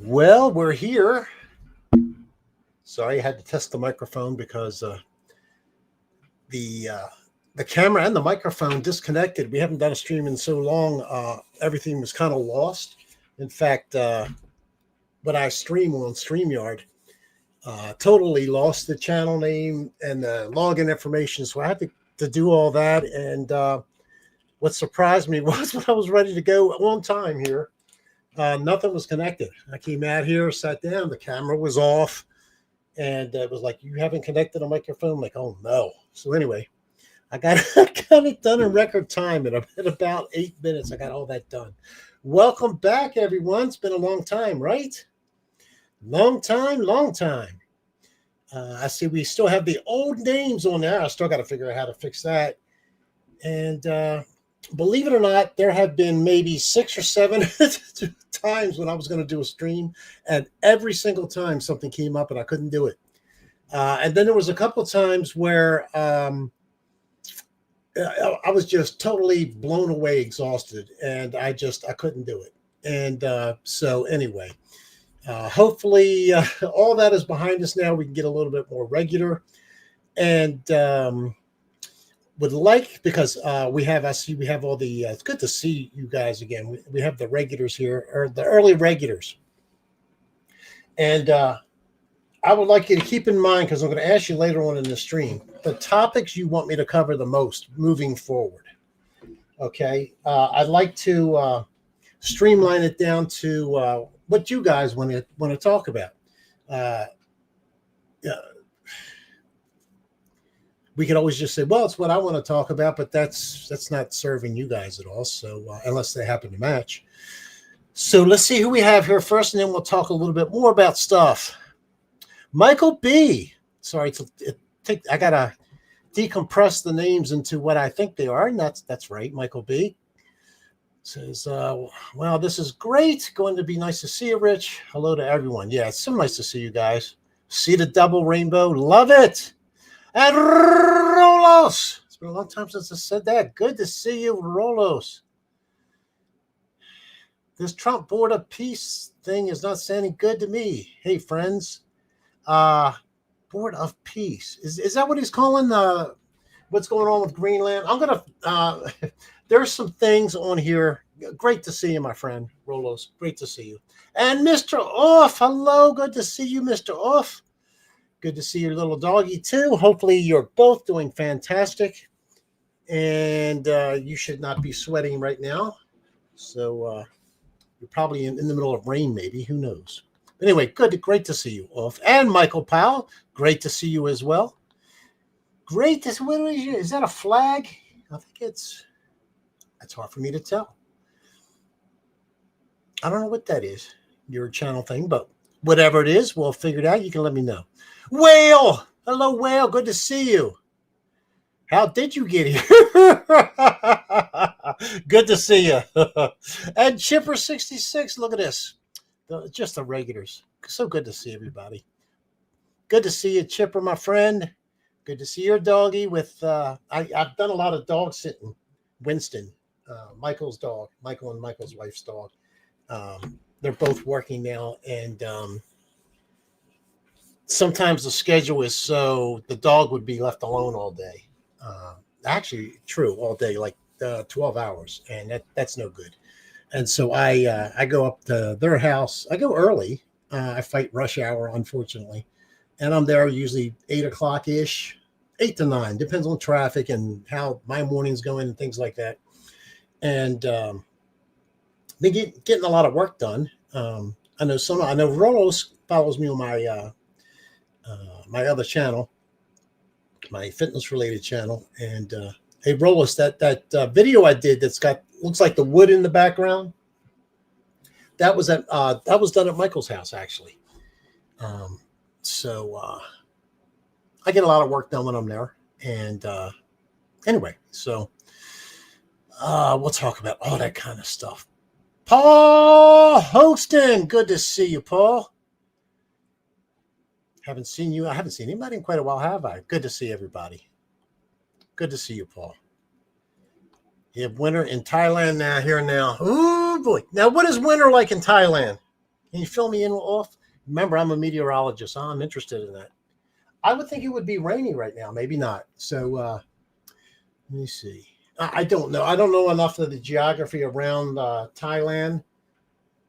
Well, we're here. Sorry, I had to test the microphone because the uh, the camera and the microphone disconnected. We haven't done a stream in so long. Everything was kind of lost. In fact, when I stream on StreamYard, totally lost the channel name and the login information. So I had to do all that. And what surprised me was when I was ready to go on time here, nothing was connected. I came out here, sat down, the camera was off. And it was like, you haven't connected a microphone. I'm like, oh no. So anyway, I got it done in record time in about 8 minutes. I got all that done. Welcome back, everyone. It's been a long time, right? Long time, long time. I see we still have the old names on there. I still got to figure out how to fix that. And believe it or not, there have been maybe 6 or 7 times when I was going to do a stream, and every single time something came up and I couldn't do it. And then there was a couple of times where I was just totally blown away, exhausted, and I couldn't do it. And so anyway, hopefully all that is behind us now. We can get a little bit more regular, and would like, because I see we have all the it's good to see you guys again. We have the regulars here, or the early regulars, and I would like you to keep in mind, because I'm going to ask you later on in the stream, the topics you want me to cover the most moving forward. Okay, I'd like to streamline it down to what you guys want to talk about. We could always just say, well, it's what I want to talk about, but that's not serving you guys at all. So unless they happen to match. So let's see who we have here first, and then we'll talk a little bit more about stuff. Michael B. Sorry, I got to decompress the names into what I think they are, and that's right. Michael B. says, wow, this is great. Going to be nice to see you, Rich. Hello to everyone. Yeah, it's so nice to see you guys. See the double rainbow. Love it. And Rolos. It's been a long time since I said that. Good to see you, Rolos. This Trump board of peace thing is not sounding good to me. Hey, friends. Board of peace. Is that what he's calling what's going on with Greenland? I'm gonna there's some things on here. Great to see you, my friend Rolos. Great to see you. And Mr. Off. Hello, good to see you, Mr. Off. Good to see your little doggy too. Hopefully you're both doing fantastic. And you should not be sweating right now. So you're probably in the middle of rain, maybe. Who knows? Anyway, great to see you, Off. And Michael Powell, great to see you as well. Great to see. Is that a flag? I think it's hard for me to tell. I don't know what that is, your channel thing, but whatever it is, we'll figure it out. You can let me know. Whale! Hello, Whale. Good to see you. How did you get here? Good to see you. And Chipper66, look at this. Just the regulars. So good to see everybody. Good to see you, Chipper, my friend. Good to see your doggy with, I've done a lot of dog sitting. Winston, Michael's dog, Michael and Michael's wife's dog. They're both working now, and sometimes the schedule is so the dog would be left alone all day. Actually, true, all day, like 12 hours, and that's no good. And so I go up to their house. I go early. I fight rush hour, unfortunately, and I'm there usually 8 o'clock ish, 8 to 9, depends on traffic and how my morning's going and things like that. And they getting a lot of work done. I know Rolos follows me on my my other channel, my fitness related channel. And hey, Rolos, that video I did looks like the wood in the background. That was done at Michael's house, actually. So I get a lot of work done when I'm there. And anyway, so we'll talk about all that kind of stuff. Paul Hoxton, good to see you, Paul. I haven't seen anybody in quite a while, have I? Good to see everybody. Good to see you, Paul. You have winter in Thailand now. Oh boy! Now, what is winter like in Thailand? Can you fill me in off? Remember, I'm a meteorologist. So I'm interested in that. I would think it would be rainy right now. Maybe not. So let me see. I don't know. I don't know enough of the geography around Thailand.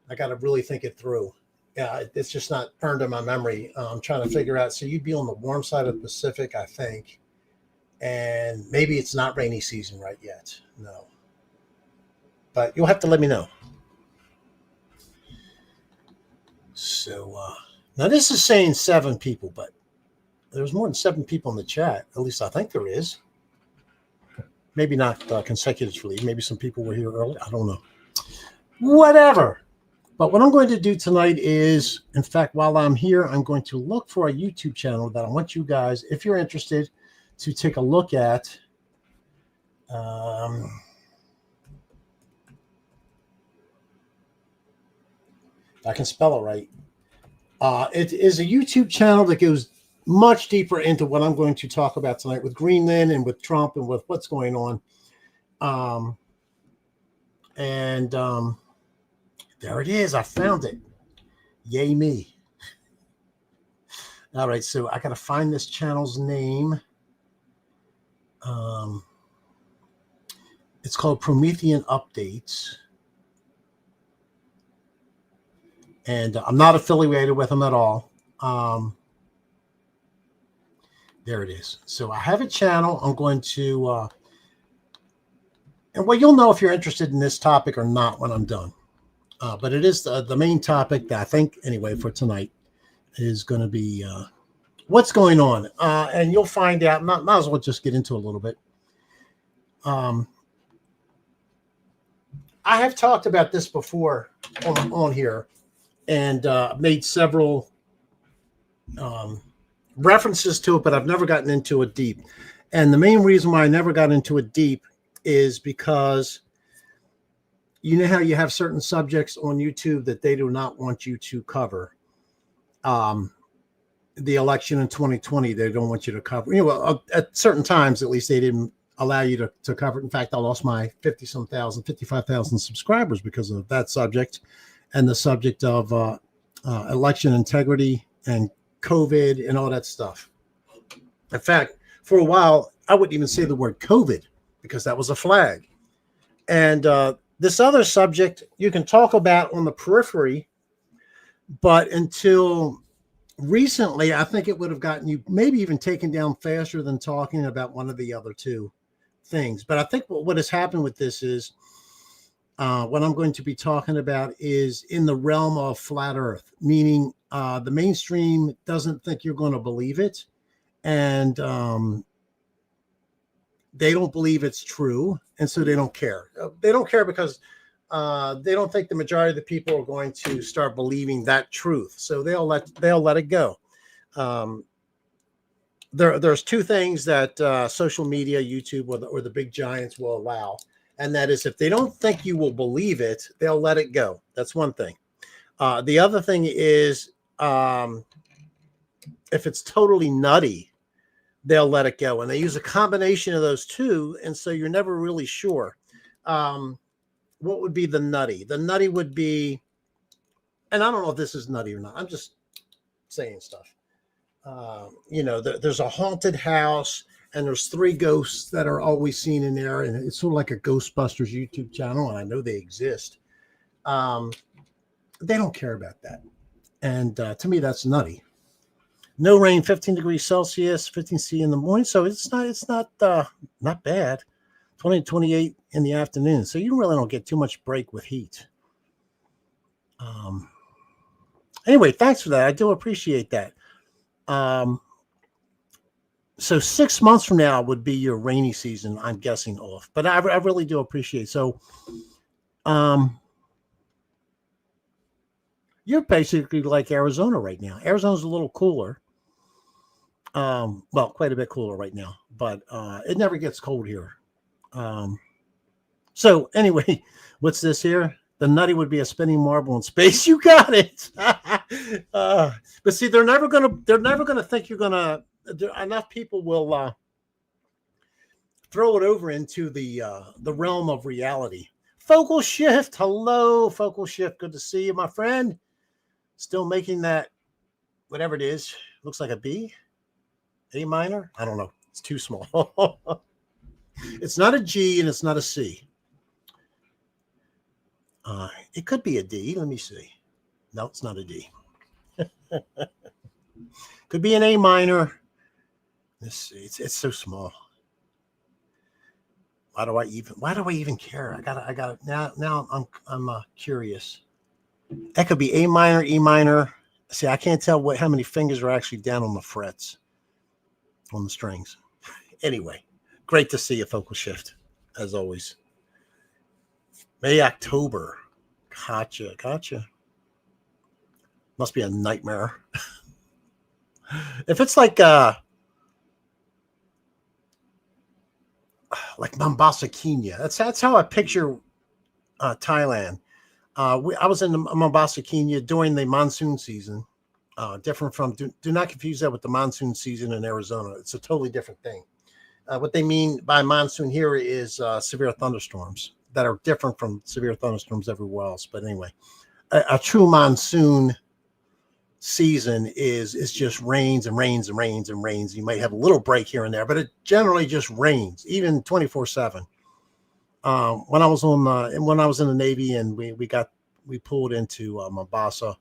I got to really think it through. Yeah, it's just not burned in my memory. I'm trying to figure out. So you'd be on the warm side of the Pacific, I think, and maybe it's not rainy season right yet. No, but you'll have to let me know. So now this is saying 7 people, but there's more than 7 people in the chat. At least I think there is. Maybe not consecutively. Maybe some people were here early. I don't know. Whatever. But what I'm going to do tonight is, in fact, while I'm here, I'm going to look for a YouTube channel that I want you guys, if you're interested, to take a look at. I can spell it right. It is a YouTube channel that goes much deeper into what I'm going to talk about tonight with Greenland and with Trump and with what's going on. There it is. I found it. Yay me. All right, so I got to find this channel's name. It's called Promethean Updates. And I'm not affiliated with them at all. There it is. So I have a channel. I'm going to, and well, you'll know if you're interested in this topic or not when I'm done. But it is the main topic that I think, anyway, for tonight is going to be what's going on. And you'll find out. Might as well just get into a little bit. I have talked about this before on here and made several references to it, but I've never gotten into it deep. And the main reason why I never got into it deep is because you know how you have certain subjects on YouTube that they do not want you to cover. The election in 2020, they don't want you to cover. You know, at certain times, at least, they didn't allow you to cover it. In fact, I lost my 55,000 subscribers because of that subject and the subject of election integrity and COVID and all that stuff. In fact, for a while, I wouldn't even say the word COVID because that was a flag. And this other subject you can talk about on the periphery, but until recently, I think it would have gotten you maybe even taken down faster than talking about one of the other two things. But I think what has happened with this is what I'm going to be talking about is in the realm of flat earth, meaning the mainstream doesn't think you're going to believe it. And they don't believe it's true. And so they don't care. They don't care because they don't think the majority of the people are going to start believing that truth. So they'll let it go. There's two things that social media, YouTube, or the big giants will allow. And that is if they don't think you will believe it, they'll let it go. That's one thing. The other thing is if it's totally nutty, they'll let it go. And they use a combination of those two. And so you're never really sure. What would be the nutty? The nutty would be, and I don't know if this is nutty or not. I'm just saying stuff. There's a haunted house and there's 3 ghosts that are always seen in there. And it's sort of like a Ghostbusters YouTube channel. And I know they exist. They don't care about that. And to me, that's nutty. No rain, 15 degrees Celsius, 15 C in the morning. So it's not bad. 20 to 28 in the afternoon. So you really don't get too much break with heat. Anyway, thanks for that. I do appreciate that. So 6 months from now would be your rainy season, I'm guessing, off. But I really do appreciate it. So you're basically like Arizona right now. Arizona's a little cooler. Well, quite a bit cooler right now. But it never gets cold here. So anyway, what's this here? The nutty would be a spinning marble in space. You got it. But see, they're never gonna think you're gonna. Enough people will throw it over into the realm of reality. Focal shift. Hello, focal shift. Good to see you, my friend. Still making that, whatever it is, looks like a B, A minor. I don't know. It's too small. It's not a G and it's not a C. It could be a D. Let me see. No, it's not a D. Could be an A minor. Let's see. It's so small. Why do I even care? I got it. Now I'm curious. That could be A minor, E minor. See, I can't tell how many fingers are actually down on the frets on the strings. Anyway, great to see a focal shift, as always. May, October. Gotcha. Must be a nightmare. If it's like Mombasa, Kenya, that's how I picture Thailand. I was in Mombasa, Kenya during the monsoon season. Different from, do not confuse that with the monsoon season in Arizona. It's a totally different thing. What they mean by monsoon here is severe thunderstorms that are different from severe thunderstorms everywhere else. But anyway, a true monsoon season is just rains and rains and rains and rains. You might have a little break here and there, but it generally just rains, even 24/7. When I was in the Navy and we pulled into Mombasa,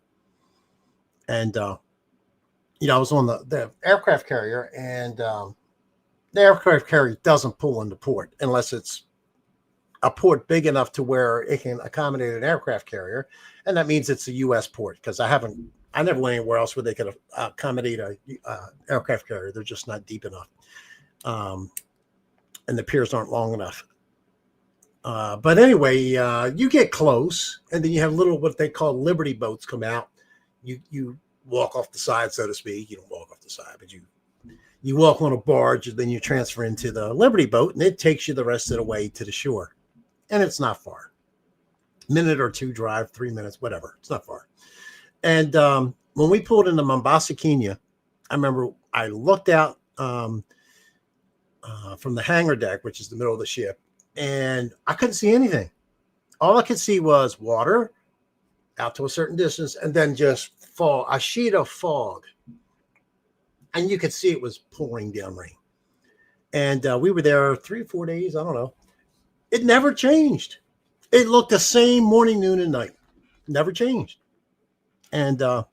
and I was on the aircraft carrier, and the aircraft carrier doesn't pull into port unless it's a port big enough to where it can accommodate an aircraft carrier, and that means it's a U.S. port, because I never went anywhere else where they could accommodate a aircraft carrier. They're just not deep enough, and the piers aren't long enough. But anyway, you get close, and then you have what they call Liberty boats come out. You walk off the side, so to speak. You don't walk off the side, but you walk on a barge, and then you transfer into the Liberty boat, and it takes you the rest of the way to the shore. And it's not far. Minute or two drive, 3 minutes, whatever. It's not far. And when we pulled into Mombasa, Kenya, I remember I looked out from the hangar deck, which is the middle of the ship, and I couldn't see anything. All I could see was water out to a certain distance, and then just a sheet of fog. And you could see it was pouring down rain. And we were there 3 or 4 days. I don't know. It never changed. It looked the same morning, noon, and night. Never changed. And I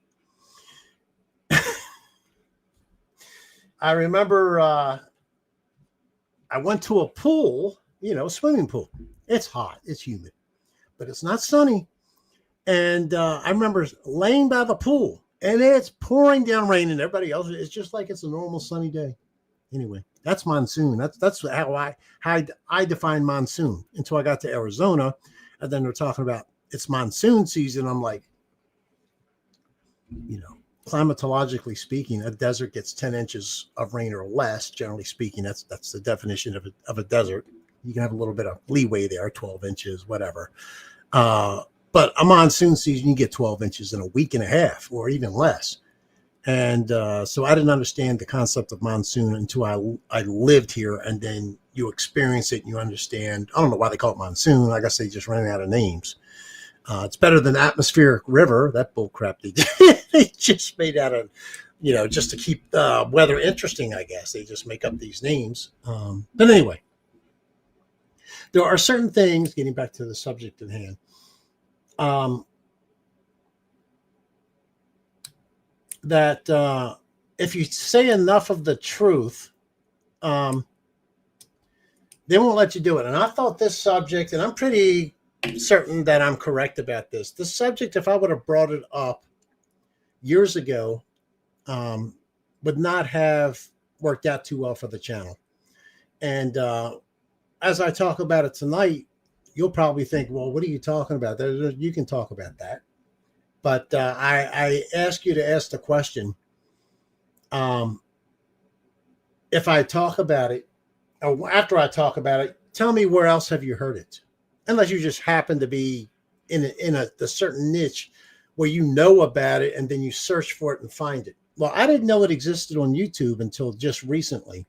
remember I went to a pool, swimming pool. It's hot. It's humid. But it's not sunny. And I remember laying by the pool, and it's pouring down rain, and everybody else, it's just like it's a normal sunny day. Anyway, that's monsoon. That's how I define monsoon until I got to Arizona, and then they're talking about it's monsoon season. I'm like, climatologically speaking, a desert gets 10 inches of rain or less. Generally speaking, that's the definition of a desert. You can have a little bit of leeway there, 12 inches, whatever. But a monsoon season, you get 12 inches in a week and a half or even less. And so I didn't understand the concept of monsoon until I lived here, and then you experience it and you understand. I don't know why they call it monsoon. I guess they just ran out of names. It's better than atmospheric river. That bull crap they just made out of, just to keep the weather interesting, I guess. They just make up these names. But anyway, there are certain things, getting back to the subject at hand, that if you say enough of the truth, they won't let you do it. And I thought this subject, and I'm pretty certain that I'm correct about this. This subject, if I would have brought it up years ago, would not have worked out too well for the channel. And as I talk about it tonight, you'll probably think, well, what are you talking about? You can talk about that. But I ask you to ask the question, if I talk about it, or after I talk about it, tell me where else have you heard it? Unless you just happen to be in a certain niche where you know about it and then you search for it and find it. Well, I didn't know it existed on YouTube until just recently.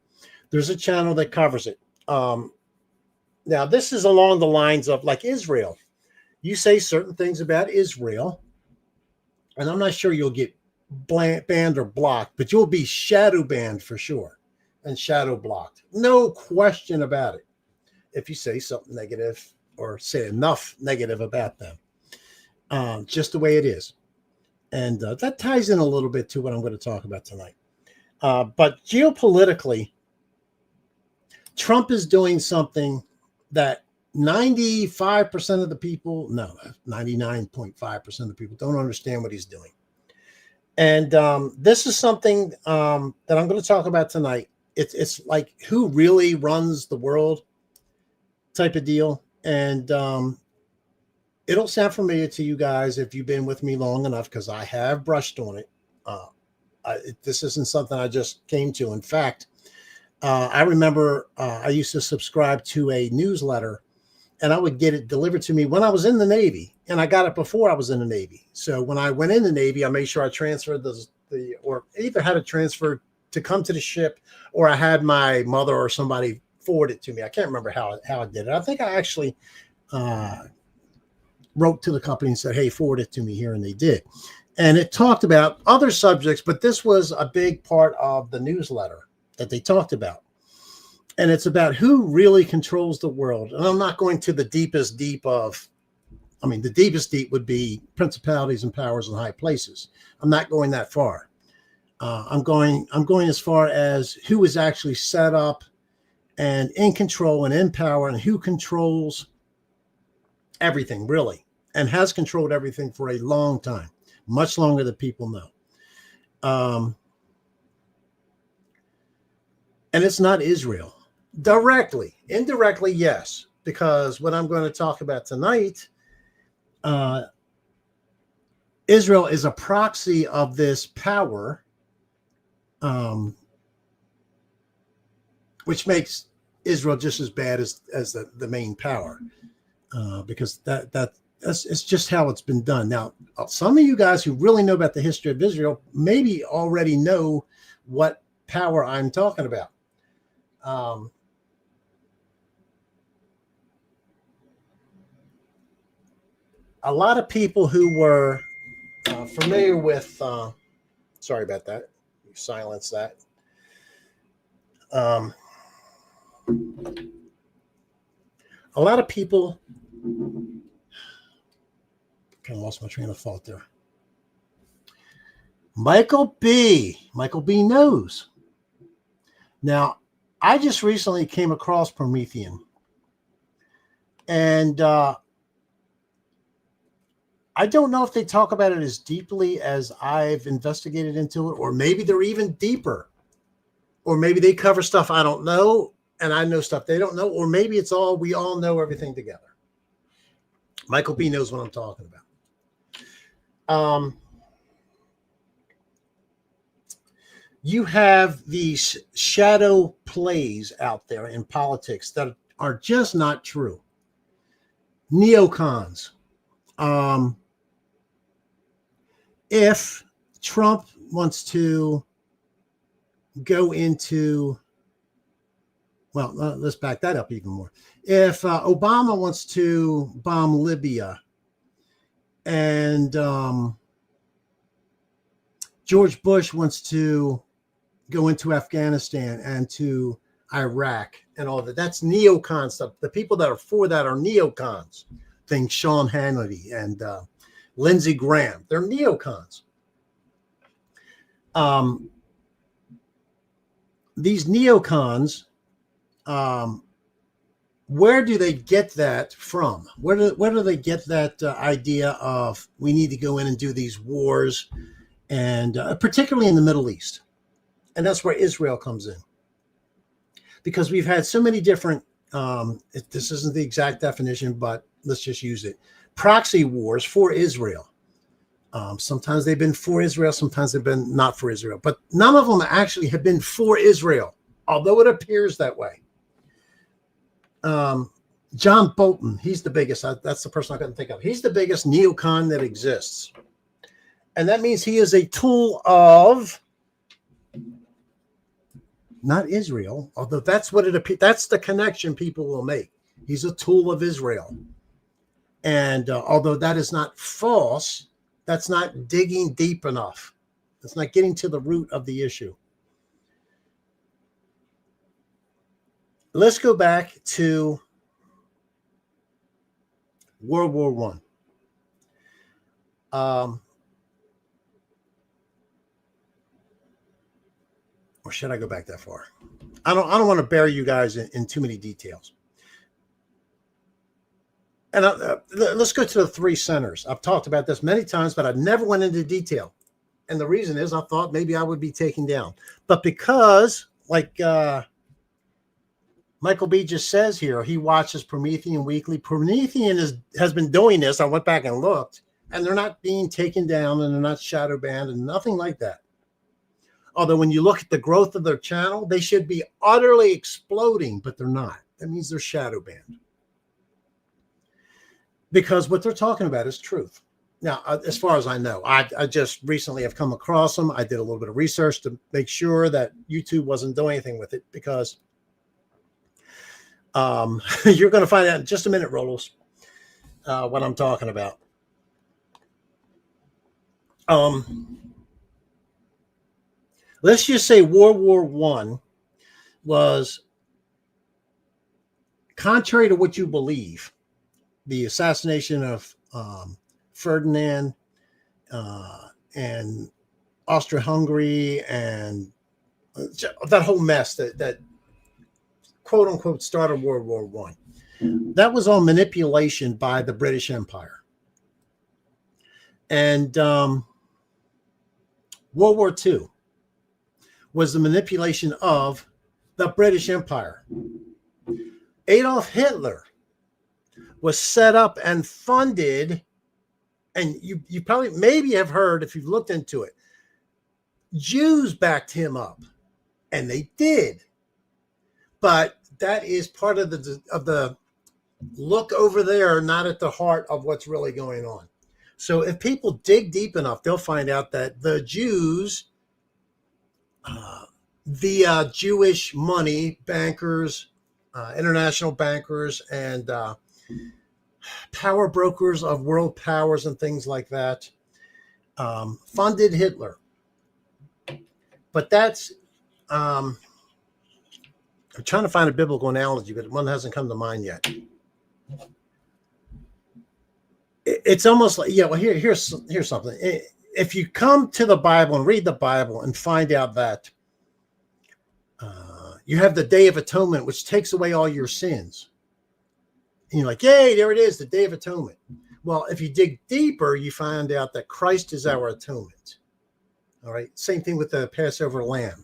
There's a channel that covers it. Now, this is along the lines of like Israel. You say certain things about Israel, And I'm not sure you'll get banned or blocked, but you'll be shadow banned for sure and shadow blocked. No question about it. If you say something negative or say enough negative about them, just the way it is. And that ties in a little bit to what I'm going to talk about tonight. But geopolitically, Trump is doing something that 95% of the people, no, 99.5% of the people don't understand what he's doing. And this is something that I'm going to talk about tonight. It's like who really runs the world type of deal. And it'll sound familiar to you guys if you've been with me long enough, because I have brushed on it. This isn't something I just came to. In fact, I remember I used to subscribe to a newsletter, and I would get it delivered to me when I was in the Navy, and I got it before I was in the Navy. So when I went in the Navy, I made sure I transferred or either had it transferred to come to the ship, or I had my mother or somebody forward it to me. I can't remember how I did it. I think I actually wrote to the company and said, hey, forward it to me here, and they did. And it talked about other subjects, but this was a big part of the newsletter that they talked about. And it's about who really controls the world. And I'm not going to the deepest deep of, the deepest deep would be principalities and powers in high places. I'm not going that far. I'm going as far as who is actually set up and in control and in power, and who controls everything really, and has controlled everything for a long time, much longer than people know. And it's not Israel. Directly, indirectly, yes, because what I'm going to talk about tonight, Israel is a proxy of this power, which makes Israel just as bad as the main power, because that's it's just how it's been done. Now, some of you guys who really know about the history of Israel maybe already know what power I'm talking about. A lot of people who were familiar with, sorry about that, silence that. A lot of people, kind of lost my train of thought there. Michael B knows. Now, I just recently came across Promethean, and I don't know if they talk about it as deeply as I've investigated into it, or maybe they're even deeper, or maybe they cover stuff I don't know, and I know stuff they don't know, or maybe it's all, we all know everything together. Michael B knows what I'm talking about. You have these shadow plays out there in politics that are just not true. Neocons. If Trump wants to go into, well, let's back that up even more. If Obama wants to bomb Libya, and George Bush wants to go into Afghanistan and to Iraq and all that, that's neocon stuff. The people that are for that are neocons. Think Sean Hannity and Lindsey Graham. They're neocons. These neocons, where do they get that from? Where do they get that idea of we need to go in and do these wars, and particularly in the Middle East? And that's where Israel comes in. Because we've had so many different, this isn't the exact definition, but let's just use it, proxy wars for Israel. Sometimes they've been for Israel, sometimes they've been not for Israel, but none of them actually have been for Israel, although it appears that way. John Bolton, he's the biggest, that's the person I couldn't think of. He's the biggest neocon that exists. And that means he is a tool of, not Israel, although that's what it appears, that's the connection people will make. He's a tool of Israel. And although that is not false, That's not digging deep enough. It's not getting to the root of the issue. Let's go back to World War One. Or should I go back that far? I don't want to bury you guys in too many details. And let's go to the three centers. I've talked about this many times, but I never went into detail. And the reason is I thought maybe I would be taken down. But because, like Michael B just says here, he watches Promethean weekly. Promethean has been doing this. I went back and looked, and they're not being taken down, and they're not shadow banned, and nothing like that. Although when you look at the growth of their channel, they should be utterly exploding, but they're not. That means they're shadow banned. Because what they're talking about is truth. Now, as far as I know, I just recently have come across them. I did a little bit of research to make sure that YouTube wasn't doing anything with it, because you're going to find out in just a minute, Rolos, what I'm talking about. Let's just say World War I was, contrary to what you believe, the assassination of Ferdinand and Austria-Hungary and that whole mess that quote unquote started World War I. That was all manipulation by the British Empire. And World War II was the manipulation of the British Empire. Adolf Hitler was set up and funded, and you probably maybe have heard, if you've looked into it, Jews backed him up, and they did. But that is part of the look over there, not at the heart of what's really going on. So if people dig deep enough, they'll find out that the Jews, via Jewish money, bankers, international bankers, and power brokers of world powers and things like that, funded Hitler. But that's, I'm trying to find a biblical analogy, but one hasn't come to mind yet. It's almost like, yeah, well, here's something. If you come to the Bible and read the Bible and find out that you have the Day of Atonement, which takes away all your sins, and you're like, yay, there it is, the Day of Atonement. Well, if you dig deeper, you find out that Christ is our atonement. All right. Same thing with the Passover lamb.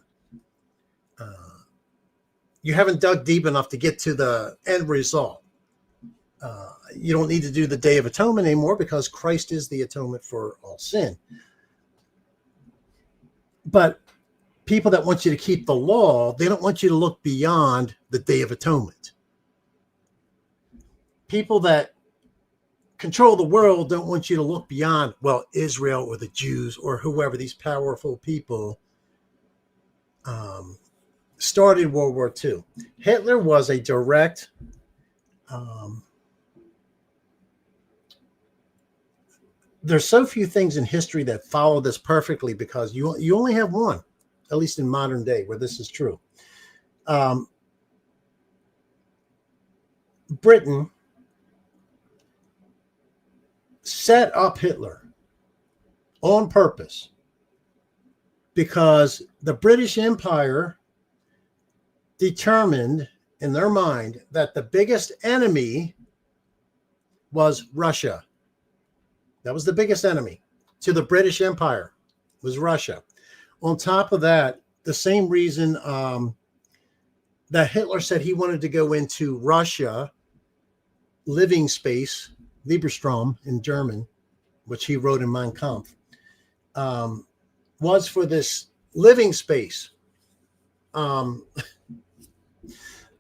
You haven't dug deep enough to get to the end result. You don't need to do the Day of Atonement anymore because Christ is the atonement for all sin. But people that want you to keep the law, they don't want you to look beyond the Day of Atonement. People that control the world don't want you to look beyond, well, Israel or the Jews or whoever, these powerful people started World War II. Hitler was a direct there's so few things in history that follow this perfectly, because you only have one, at least in modern day, where this is true. Britain set up Hitler on purpose because the British Empire determined in their mind that the biggest enemy was Russia. That was the biggest enemy to the British Empire, was Russia. On top of that, the same reason that Hitler said he wanted to go into Russia, living space, Lieberstrom in German, which he wrote in Mein Kampf, was for this living space that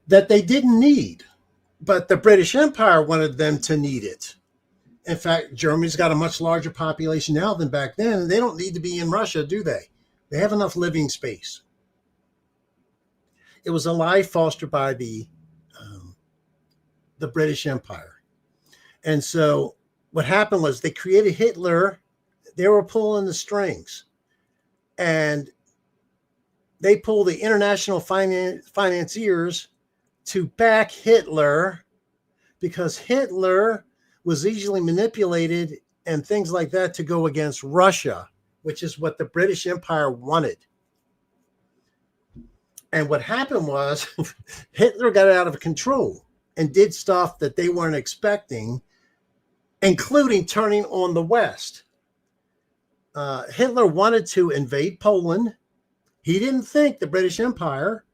they didn't need, but the British Empire wanted them to need it. In fact, Germany's got a much larger population now than back then, and they don't need to be in Russia, do they? They have enough living space. It was a lie fostered by the British Empire. And so what happened was they created Hitler. They were pulling the strings, and they pulled the international financiers to back Hitler, because Hitler was easily manipulated and things like that to go against Russia, which is what the British Empire wanted. And what happened was Hitler got out of control and did stuff that they weren't expecting, including turning on the West. Hitler wanted to invade Poland. He didn't think the British Empire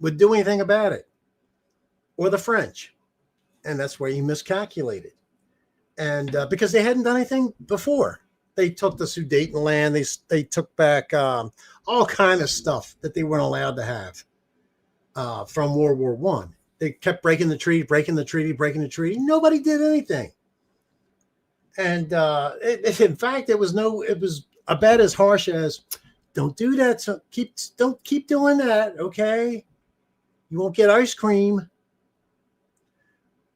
would do anything about it, or the French. And that's where he miscalculated. And because they hadn't done anything before. They took the Sudetenland. They took back all kind of stuff that they weren't allowed to have from World War I. They kept breaking the treaty. Nobody did anything. And in fact, it was about as harsh as, don't do that. So don't keep doing that. Okay. You won't get ice cream.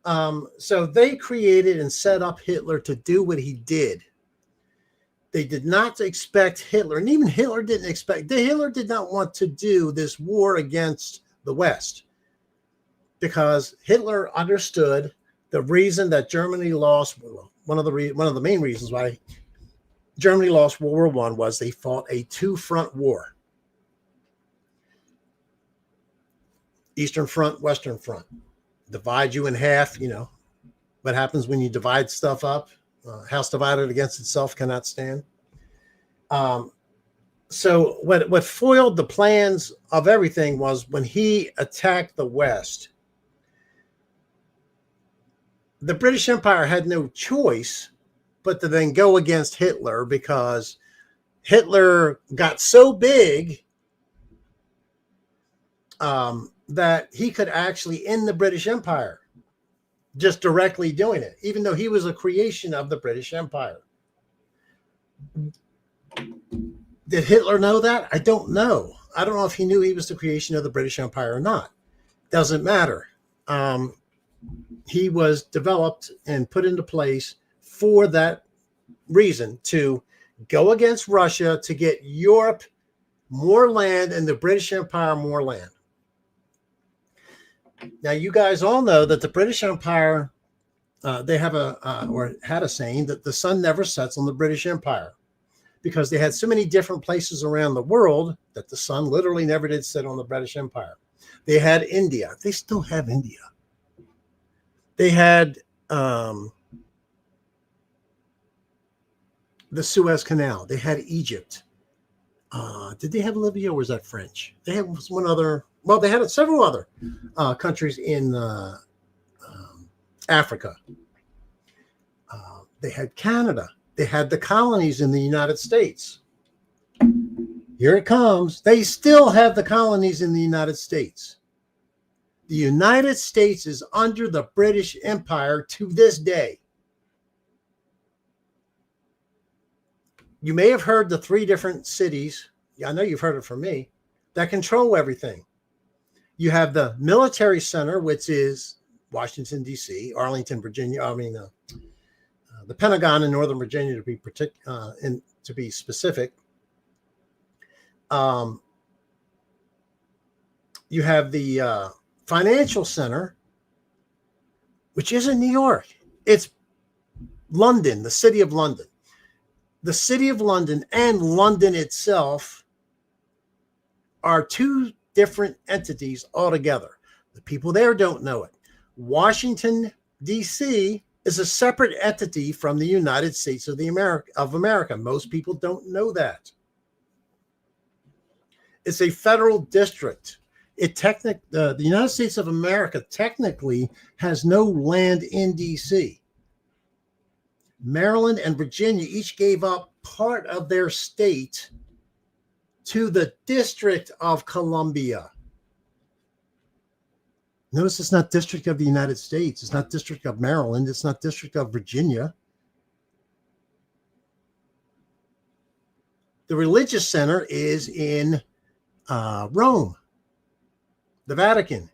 So they created and set up Hitler to do what he did. They did not expect Hitler, and even Hitler didn't expect, Hitler did not want to do this war against the West, because Hitler understood the reason that Germany lost, one of the main reasons why Germany lost World War I was they fought a two-front war. Eastern Front, Western Front. Divide you in half, what happens when you divide stuff up. House divided against itself cannot stand. So what foiled the plans of everything was when he attacked the West. The British Empire had no choice but to then go against Hitler, because Hitler got so big that he could actually end the British Empire just directly doing it, even though he was a creation of the British Empire. Did Hitler know that? I don't know. I don't know if he knew he was the creation of the British Empire or not. Doesn't matter. He was developed and put into place for that reason, to go against Russia, to get Europe more land and the British Empire more land. Now, you guys all know that the British Empire, they have or had a saying that the sun never sets on the British Empire, because they had so many different places around the world that the sun literally never did set on the British Empire. They had India. They still have India. They had the Suez Canal. They had Egypt. Did they have Libya, or was that French? They had one other. Well, they had several other countries in Africa. They had Canada. They had the colonies in the United States. Here it comes. They still have the colonies in the United States. The United States is under the British Empire to this day. You may have heard the 3 different cities. I know you've heard it from me, that control everything. You have the military center, which is Washington, D.C., Arlington, Virginia. The Pentagon in Northern Virginia, to be specific. You have the financial center, which isn't New York. It's London, the city of London. The city of London and London itself are 2 different entities altogether. The people there don't know it. Washington, D.C. is a separate entity from the United States of America. Most people don't know that. It's a federal district. The United States of America technically has no land in D.C. Maryland and Virginia each gave up part of their state to the District of Columbia. Notice it's not District of the United States. It's not District of Maryland. It's not District of Virginia. The religious center is in Rome, the Vatican.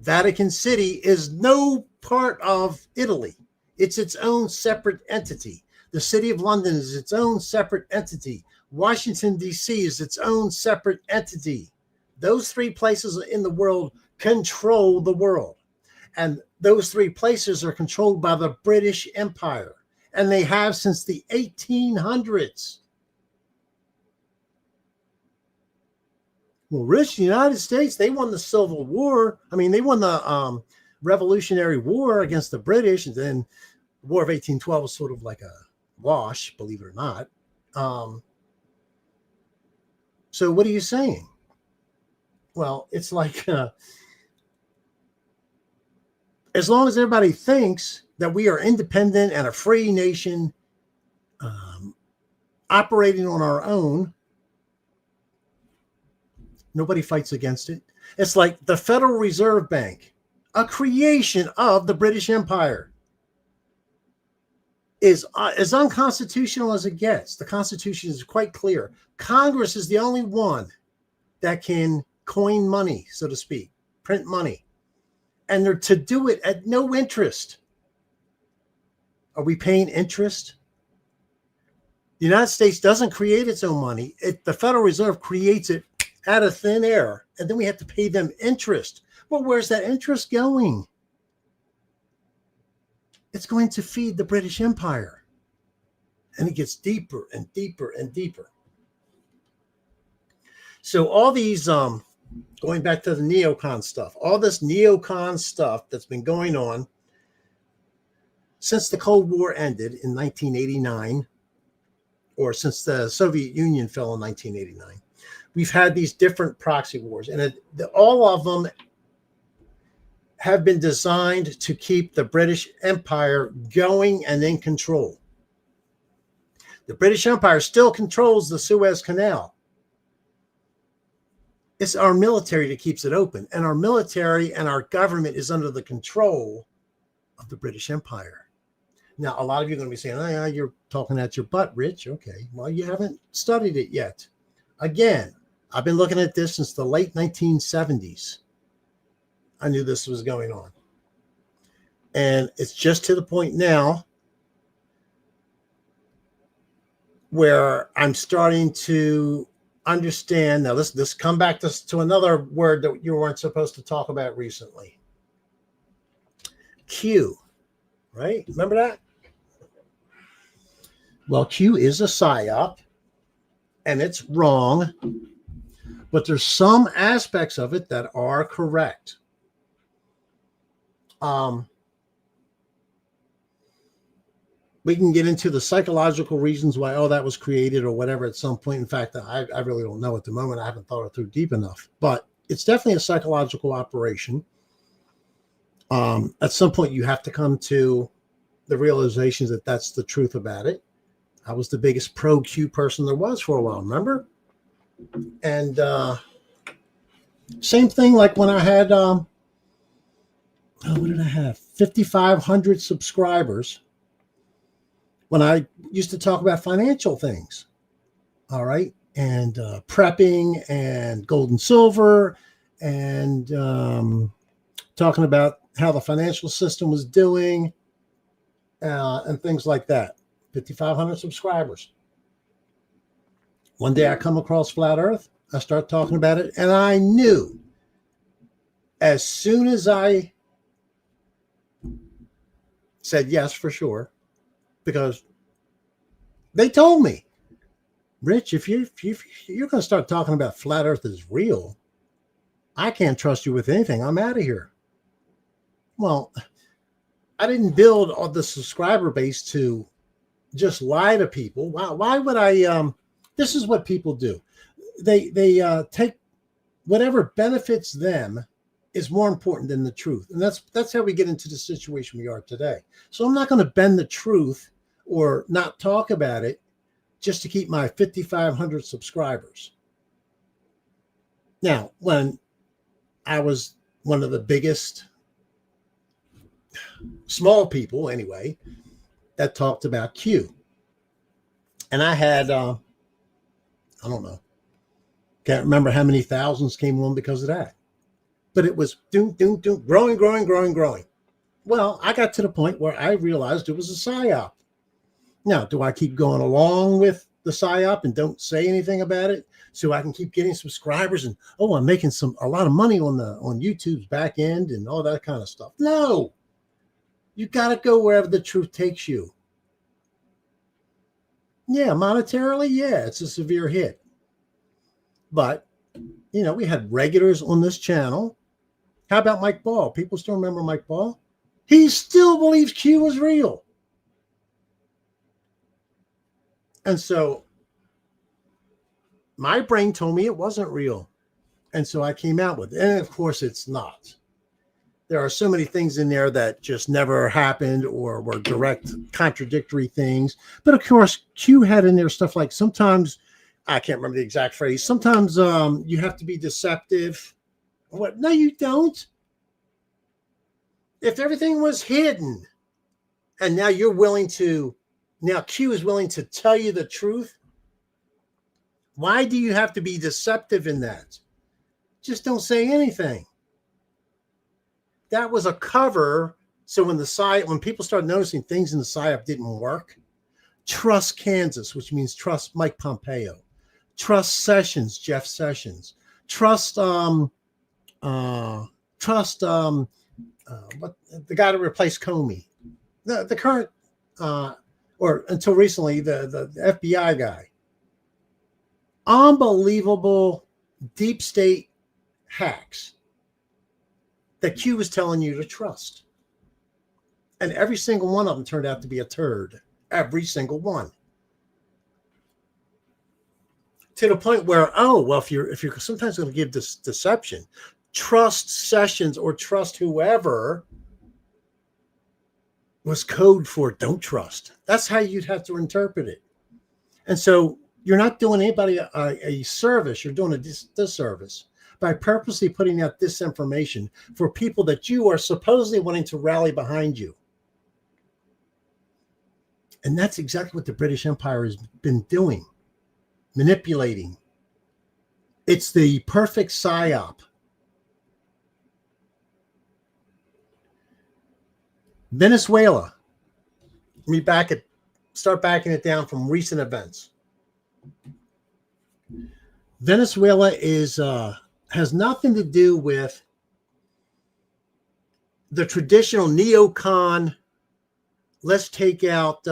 Vatican City is no part of Italy. It's its own separate entity. The city of London is its own separate entity. Washington, D.C. is its own separate entity. Those three places in the world control the world. And those three places are controlled by the British Empire. And they have since the 1800s. Well, Rich, the United States, they won the Civil War. I mean, they won the Revolutionary War against the British. And then the War of 1812 was sort of like a wash, believe it or not. So what are you saying? Well, it's like, as long as everybody thinks that we are independent and a free nation operating on our own, nobody fights against it. It's like the Federal Reserve Bank, a creation of the British Empire, is as unconstitutional as it gets. The Constitution is quite clear. Congress is the only one that can coin money, so to speak, print money. And they're to do it at no interest. Are we paying interest? The United States doesn't create its own money. The Federal Reserve creates it out of thin air, and then we have to pay them interest. Well, where's that interest going? It's going to feed the British Empire. And it gets deeper and deeper and deeper. So all these, going back to the neocon stuff, all this neocon stuff that's been going on since the Cold War ended in 1989, or since the Soviet Union fell in 1989, we've had these different proxy wars, and all of them have been designed to keep the British Empire going and in control. The British Empire still controls the Suez Canal. It's our military that keeps it open, and our military and our government is under the control of the British Empire. Now, a lot of you are going to be saying, oh, yeah, you're talking at your butt, Rich. Okay, well, you haven't studied it yet. Again, I've been looking at this since the late 1970s. I knew this was going on. And it's just to the point now where I'm starting to understand. Now, let's come back to another word that you weren't supposed to talk about recently. Q, right? Remember that? Well, Q is a psyop, and it's wrong, but there's some aspects of it that are correct. We can get into the psychological reasons why, that was created or whatever at some point. In fact, I really don't know at the moment. I haven't thought it through deep enough, but it's definitely a psychological operation. At some point, you have to come to the realization that that's the truth about it. I was the biggest pro-Q person there was for a while, remember? And same thing like when I had, what did I have? 5,500 subscribers. When I used to talk about financial things, all right, and prepping and gold and silver, and talking about how the financial system was doing, and things like that. 5,500 subscribers. One day I come across Flat Earth, I start talking about it, and I knew as soon as I said yes for sure, because they told me, Rich, if you're going to start talking about Flat Earth is real, I can't trust you with anything. I'm out of here. Well, I didn't build all the subscriber base to just lie to people. Why would I? This is what people do. They take whatever benefits them is more important than the truth. And that's how we get into the situation we are today. So I'm not going to bend the truth or not talk about it just to keep my 5,500 subscribers. Now, when I was one of the biggest small people anyway that talked about Q, and I had I don't know, can't remember how many thousands came on because of that, but it was growing. Well, I got to the point where I realized it was a psyop. Now, do I keep going along with the PSYOP and don't say anything about it so I can keep getting subscribers and I'm making a lot of money on YouTube's back end and all that kind of stuff? No. You got to go wherever the truth takes you. Yeah, monetarily, yeah, it's a severe hit. But, we had regulars on this channel. How about Mike Ball? People still remember Mike Ball? He still believes Q was real. And so my brain told me it wasn't real. And so I came out with it. And of course, it's not. There are so many things in there that just never happened or were direct contradictory things. But of course, Q had in there stuff like sometimes, I can't remember the exact phrase, sometimes you have to be deceptive. What? No, you don't. If everything was hidden and now Q is willing to tell you the truth, why do you have to be deceptive in that? Just don't say anything. That was a cover. So when people started noticing things in the PSYOP didn't work, trust Kansas, which means trust Mike Pompeo, trust Sessions, Jeff Sessions, trust the guy to replace Comey, the current or until recently the FBI guy. Unbelievable deep state hacks that Q was telling you to trust. And every single one of them turned out to be a turd. Every single one. To the point where, if you're sometimes going to give this deception, trust Sessions or trust whoever was code for don't trust. That's how you'd have to interpret it. And so you're not doing anybody a service. You're doing a disservice by purposely putting out disinformation for people that you are supposedly wanting to rally behind you. And that's exactly what the British Empire has been doing, manipulating. It's the perfect PSYOP. Venezuela. Let me start backing it down from recent events. Venezuela has nothing to do with the traditional neocon. Let's take out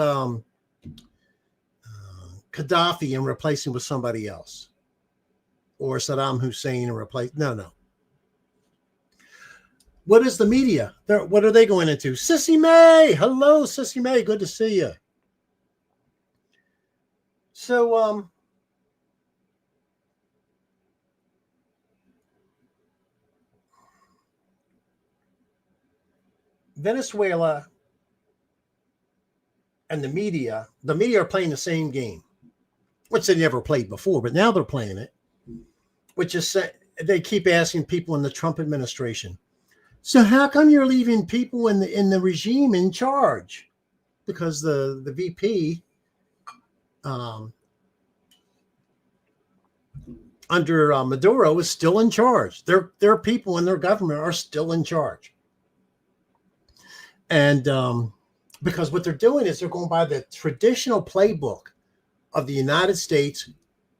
Gaddafi and replace him with somebody else, or Saddam Hussein and replace. No. What is the media? What are they going into? Sissy May. Hello, Sissy May. Good to see you. So, Venezuela and the media are playing the same game, which they never played before, but now they're playing it, which is they keep asking people in the Trump administration, so how come you're leaving people in the regime in charge? Because the VP under Maduro is still in charge. Their people in their government are still in charge. And because what they're doing is they're going by the traditional playbook of the United States,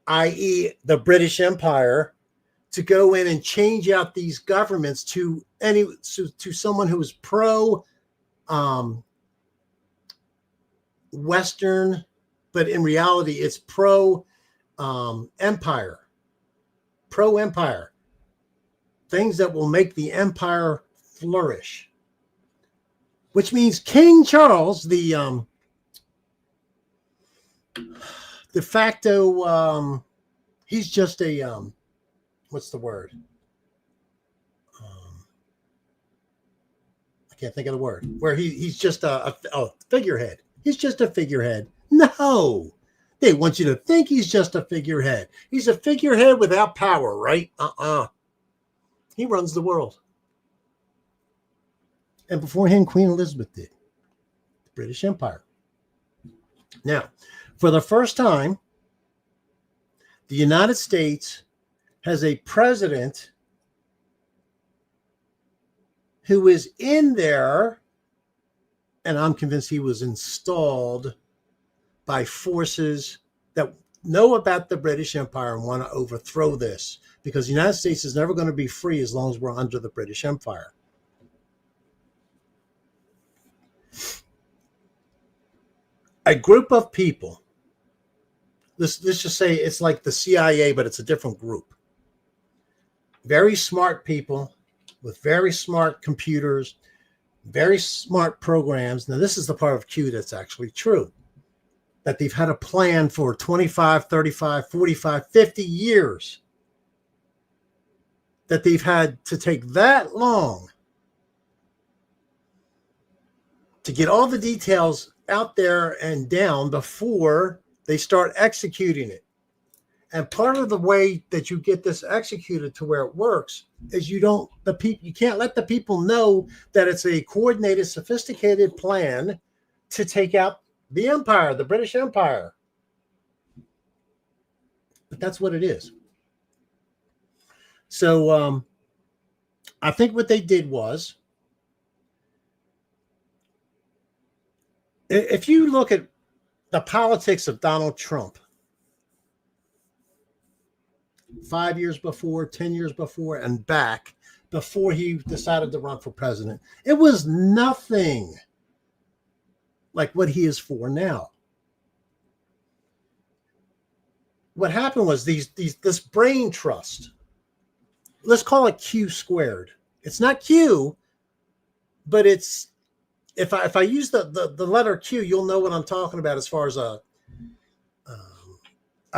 i.e. the British Empire, to go in and change out these governments to someone who is pro Western, but in reality it's pro empire, things that will make the empire flourish. Which means King Charles, the de facto, he's just a what's the word? I can't think of the word. Where he's just a figurehead. He's just a figurehead. No, they want you to think he's just a figurehead. He's a figurehead without power, right? He runs the world. And before him, Queen Elizabeth did. The British Empire. Now, for the first time, the United States has a president who is in there, and I'm convinced he was installed by forces that know about the British Empire and want to overthrow this, because the United States is never going to be free as long as we're under the British Empire. A group of people, let's just say it's like the CIA, but it's a different group. Very smart people with very smart computers, very smart programs. Now, this is the part of Q that's actually true, that they've had a plan for 25, 35, 45, 50 years, that they've had to take that long to get all the details out there and down before they start executing it. And part of the way that you get this executed to where it works is you can't let the people know that it's a coordinated, sophisticated plan to take out the empire, the British Empire. But that's what it is. So I think what they did was, if you look at the politics of Donald Trump, 5 years before, 10 years before, and back before he decided to run for president, it was nothing like what he is for now. What happened was this brain trust, let's call it Q squared. It's not Q, but it's, if I use the letter Q, you'll know what I'm talking about as far as a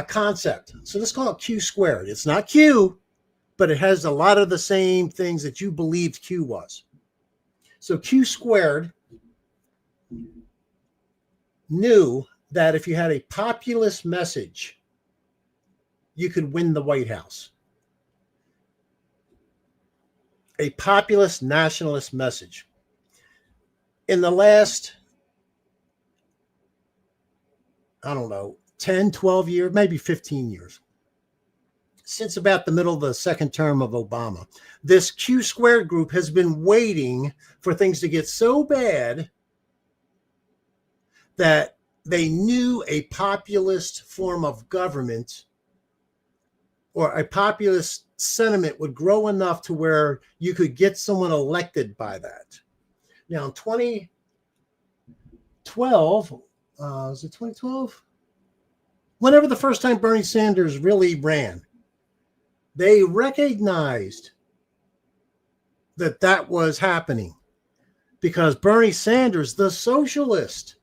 concept. So let's call it Q squared. It's not Q, but it has a lot of the same things that you believed Q was. So Q squared knew that if you had a populist message, you could win the White House. A populist nationalist message. In the last, 10, 12 years, maybe 15 years, since about the middle of the second term of Obama, this Q squared group has been waiting for things to get so bad that they knew a populist form of government or a populist sentiment would grow enough to where you could get someone elected by that. Now, in 2012, was it 2012? Whenever the first time Bernie Sanders really ran, they recognized that that was happening because Bernie Sanders, the socialist,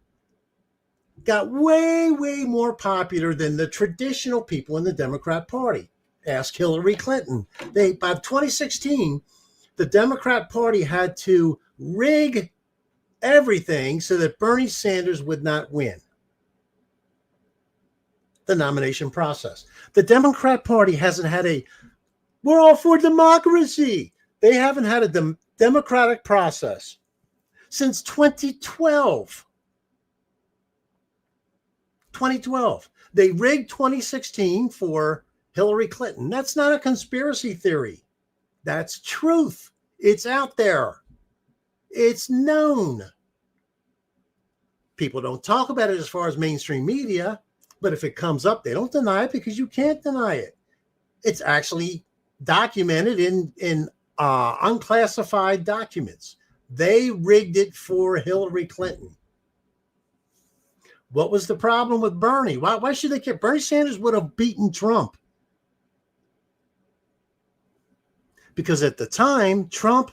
got way, way more popular than the traditional people in the Democrat Party. Ask Hillary Clinton. By 2016, the Democrat Party had to rig everything so that Bernie Sanders would not win the nomination process. The Democrat Party hasn't had we're all for democracy. They haven't had a democratic process since 2012. 2012. They rigged 2016 for Hillary Clinton. That's not a conspiracy theory. That's truth. It's out there. It's known. People don't talk about it as far as mainstream media, but if it comes up, they don't deny it because you can't deny it. It's actually documented in unclassified documents. They rigged it for Hillary Clinton. What was the problem with Bernie? Why should they care? Bernie Sanders would have beaten Trump. Because at the time, Trump,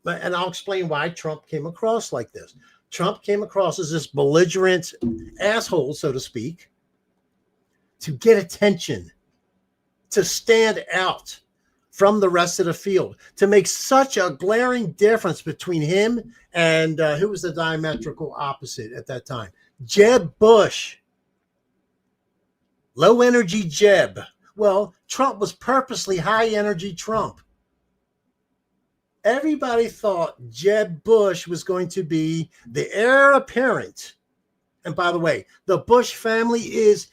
and I'll explain why Trump came across like this. Trump came across as this belligerent asshole, so to speak, to get attention, to stand out from the rest of the field, to make such a glaring difference between him and who was the diametrical opposite at that time? Jeb Bush. Low energy Jeb. Well, Trump was purposely high energy Trump. Everybody thought Jeb Bush was going to be the heir apparent. And by the way, the Bush family is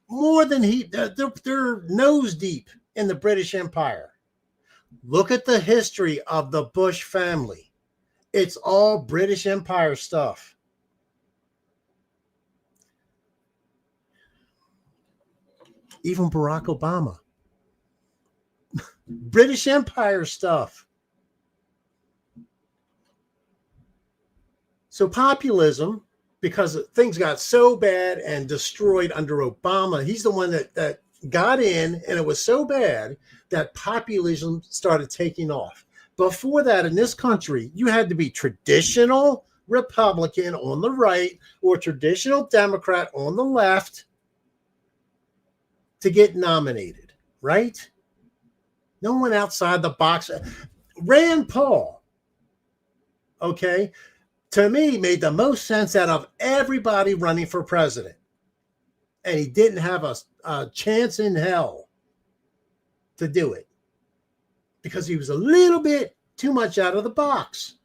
more than they're nose deep in the British Empire. Look at the history of the Bush family. It's all British Empire stuff. even Barack Obama. British Empire stuff. So populism, because things got so bad and destroyed under Obama, he's the one that got in, and it was so bad that populism started taking off. Before that, in this country, you had to be traditional Republican on the right or traditional Democrat on the left to get nominated, right? No one outside the box. Rand Paul, okay, to me, made the most sense out of everybody running for president. And he didn't have a chance in hell to do it because he was a little bit too much out of the box.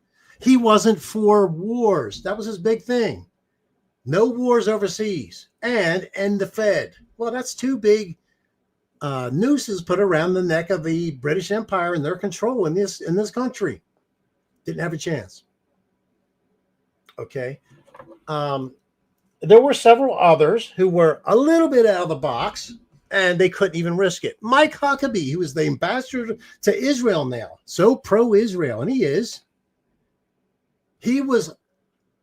He wasn't for wars. That was his big thing. No wars overseas and end the Fed. Well, that's two big nooses put around the neck of the British Empire and their control in this country. Didn't have a chance. Okay. There were several others who were a little bit out of the box and they couldn't even risk it. Mike Huckabee, who is the ambassador to Israel now, so pro-Israel, and he is. He was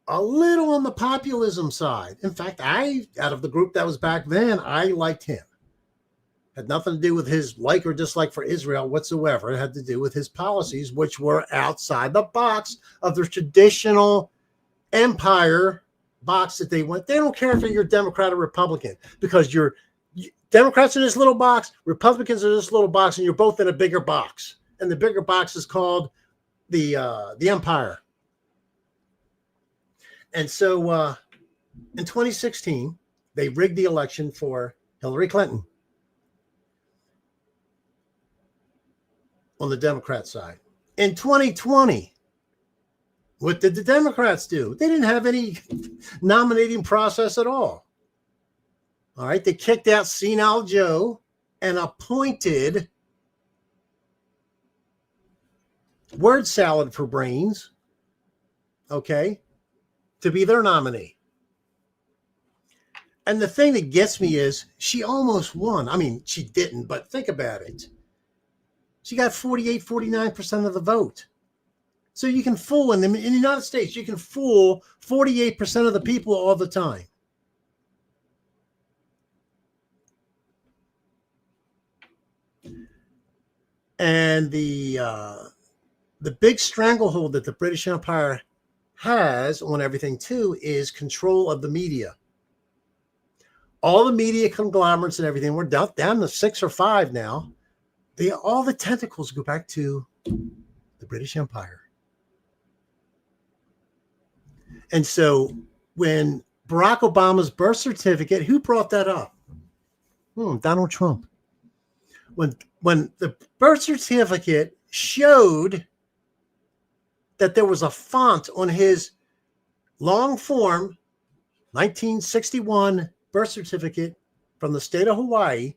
a little on the populism side. In fact, out of the group that was back then, I liked him. Had nothing to do with his like or dislike for Israel whatsoever. It had to do with his policies, which were outside the box of the traditional empire box that they went. They don't care if you're Democrat or Republican because you're Democrats in this little box, Republicans in this little box, and you're both in a bigger box. And the bigger box is called the empire. And so in 2016, they rigged the election for Hillary Clinton on the Democrat side. In 2020, what did the Democrats do? They didn't have any nominating process at all. All right, they kicked out Senile Joe and appointed Word Salad for Brains, okay, to be their nominee. And the thing that gets me is she almost won. I mean, she didn't, but think about it. She got 48, 49% of the vote. So you can fool in the United States, you can fool 48% of the people all the time. And the big stranglehold that the British Empire has on everything too is control of the media. All the media conglomerates and everything, we're down to 6 or 5 now. All the tentacles go back to the British Empire. And so when Barack Obama's birth certificate, who brought that up? Donald Trump. When the birth certificate showed that there was a font on his long form 1961 birth certificate from the state of Hawaii,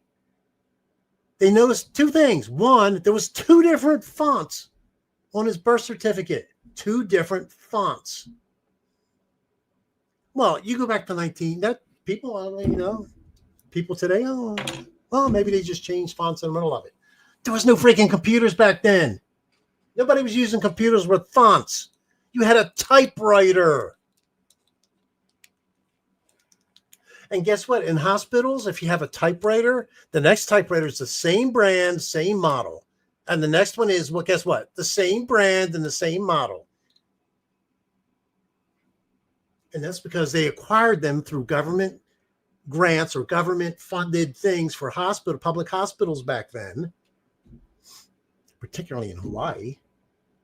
they noticed 2 things. One, there was 2 different fonts on his birth certificate, 2 different fonts. Well, you go back to people today, maybe they just changed fonts in the middle of it. There was no freaking computers back then. Nobody was using computers with fonts. You had a typewriter. And guess what? In hospitals, if you have a typewriter, the next typewriter is the same brand, same model. And the next one is, well, guess what? The same brand and the same model. And that's because they acquired them through government grants or government funded things for public hospitals back then, particularly in Hawaii.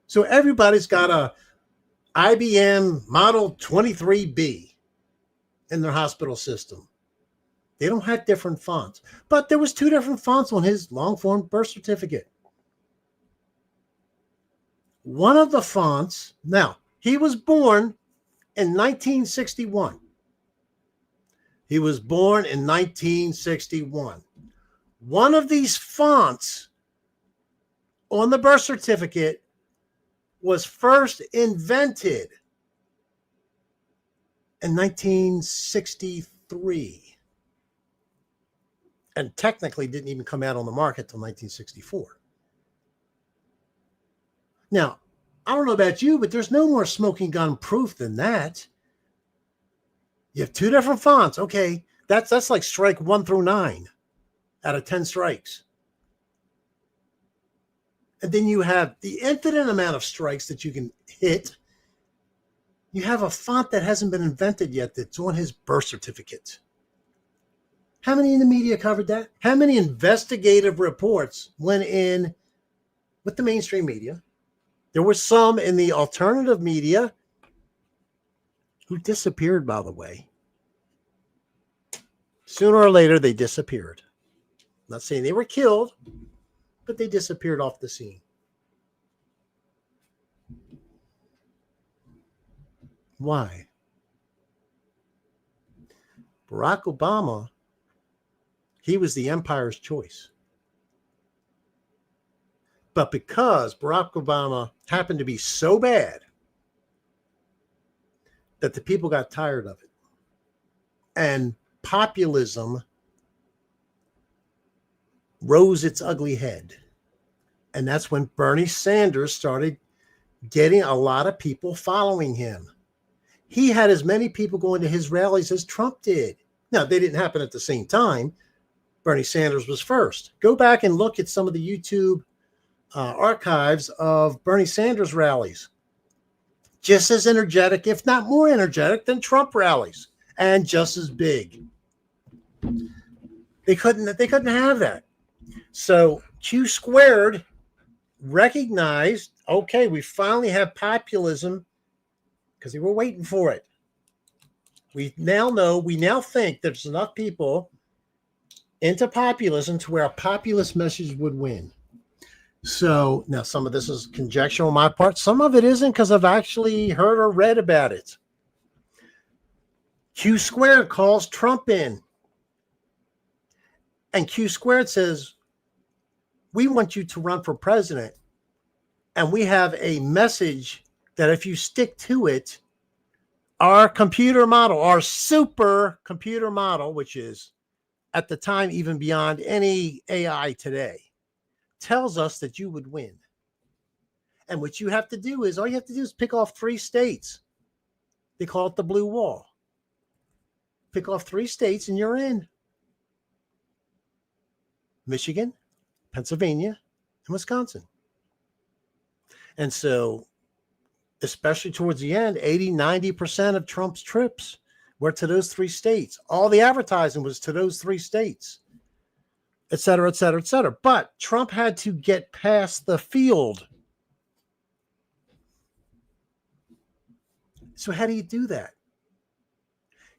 So everybody's got a IBM Model 23B in their hospital system. They don't have different fonts, but there was 2 different fonts on his long form birth certificate. One of the fonts, now he was born in 1961. He was born in 1961. One of these fonts on the birth certificate was first invented in 1963. and technically didn't even come out on the market until 1964. Now, I don't know about you, but there's no more smoking gun proof than that. You have two different fonts. Okay, that's like strike 1 through 9 out of 10 strikes. And then you have the infinite amount of strikes that you can hit. You have a font that hasn't been invented yet that's on his birth certificate. How many in the media covered that? How many investigative reports went in with the mainstream media? There were some in the alternative media who disappeared, by the way. Sooner or later, they disappeared. I'm not saying they were killed, but they disappeared off the scene. Why? Barack Obama, he was the empire's choice. But because Barack Obama happened to be so bad that the people got tired of it, and populism rose its ugly head. And that's when Bernie Sanders started getting a lot of people following him. He had as many people going to his rallies as Trump did. Now, they didn't happen at the same time. Bernie Sanders was first. Go back and look at some of the YouTube archives of Bernie Sanders rallies. Just as energetic, if not more energetic, than Trump rallies, and just as big. They couldn't have that. So Q Squared recognized, okay, we finally have populism, because they were waiting for it. We now think there's enough people into populism to where a populist message would win. So now some of this is conjecture on my part. Some of it isn't, because I've actually heard or read about it. Q Squared calls Trump in. And Q Squared says, we want you to run for president. And we have a message that if you stick to it, our computer model, our super computer model, which is at the time even beyond any AI today, tells us that you would win. And what you have to do is, all you have to do is pick off 3 states. They call it the blue wall. Pick off 3 states and you're in. Michigan, Pennsylvania, and Wisconsin. And so, especially towards the end, 80-90% of Trump's trips were to those 3 states. All the advertising was to those 3 states, et cetera, et cetera, et cetera. But Trump had to get past the field. So how do you do that?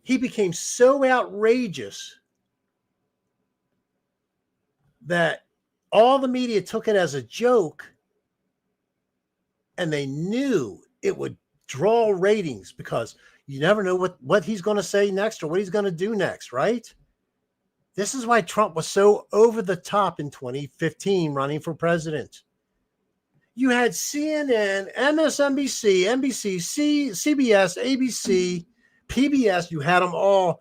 He became so outrageous that all the media took it as a joke, and they knew it would draw ratings, because you never know what he's going to say next or what he's going to do next, right? This is why Trump was so over the top in 2015 running for president. You had CNN, MSNBC, NBC, CBS, ABC, PBS. You had them all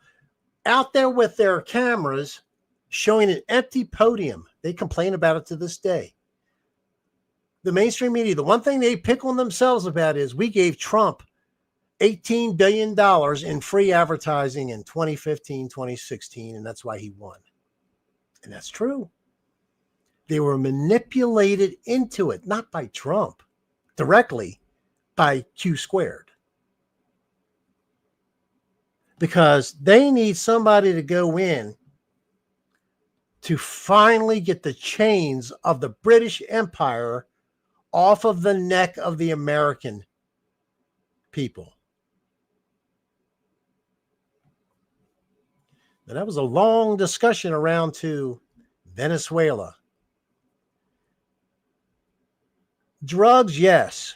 out there with their cameras showing an empty podium. They complain about it to this day. The mainstream media, the one thing they pick on themselves about is, we gave Trump $18 billion in free advertising in 2015, 2016, and that's why he won. And that's true. They were manipulated into it, not by Trump, directly by Q Squared. Because they need somebody to go in to finally get the chains of the British Empire off of the neck of the American people. Now, that was a long discussion around to Venezuela. Drugs, yes.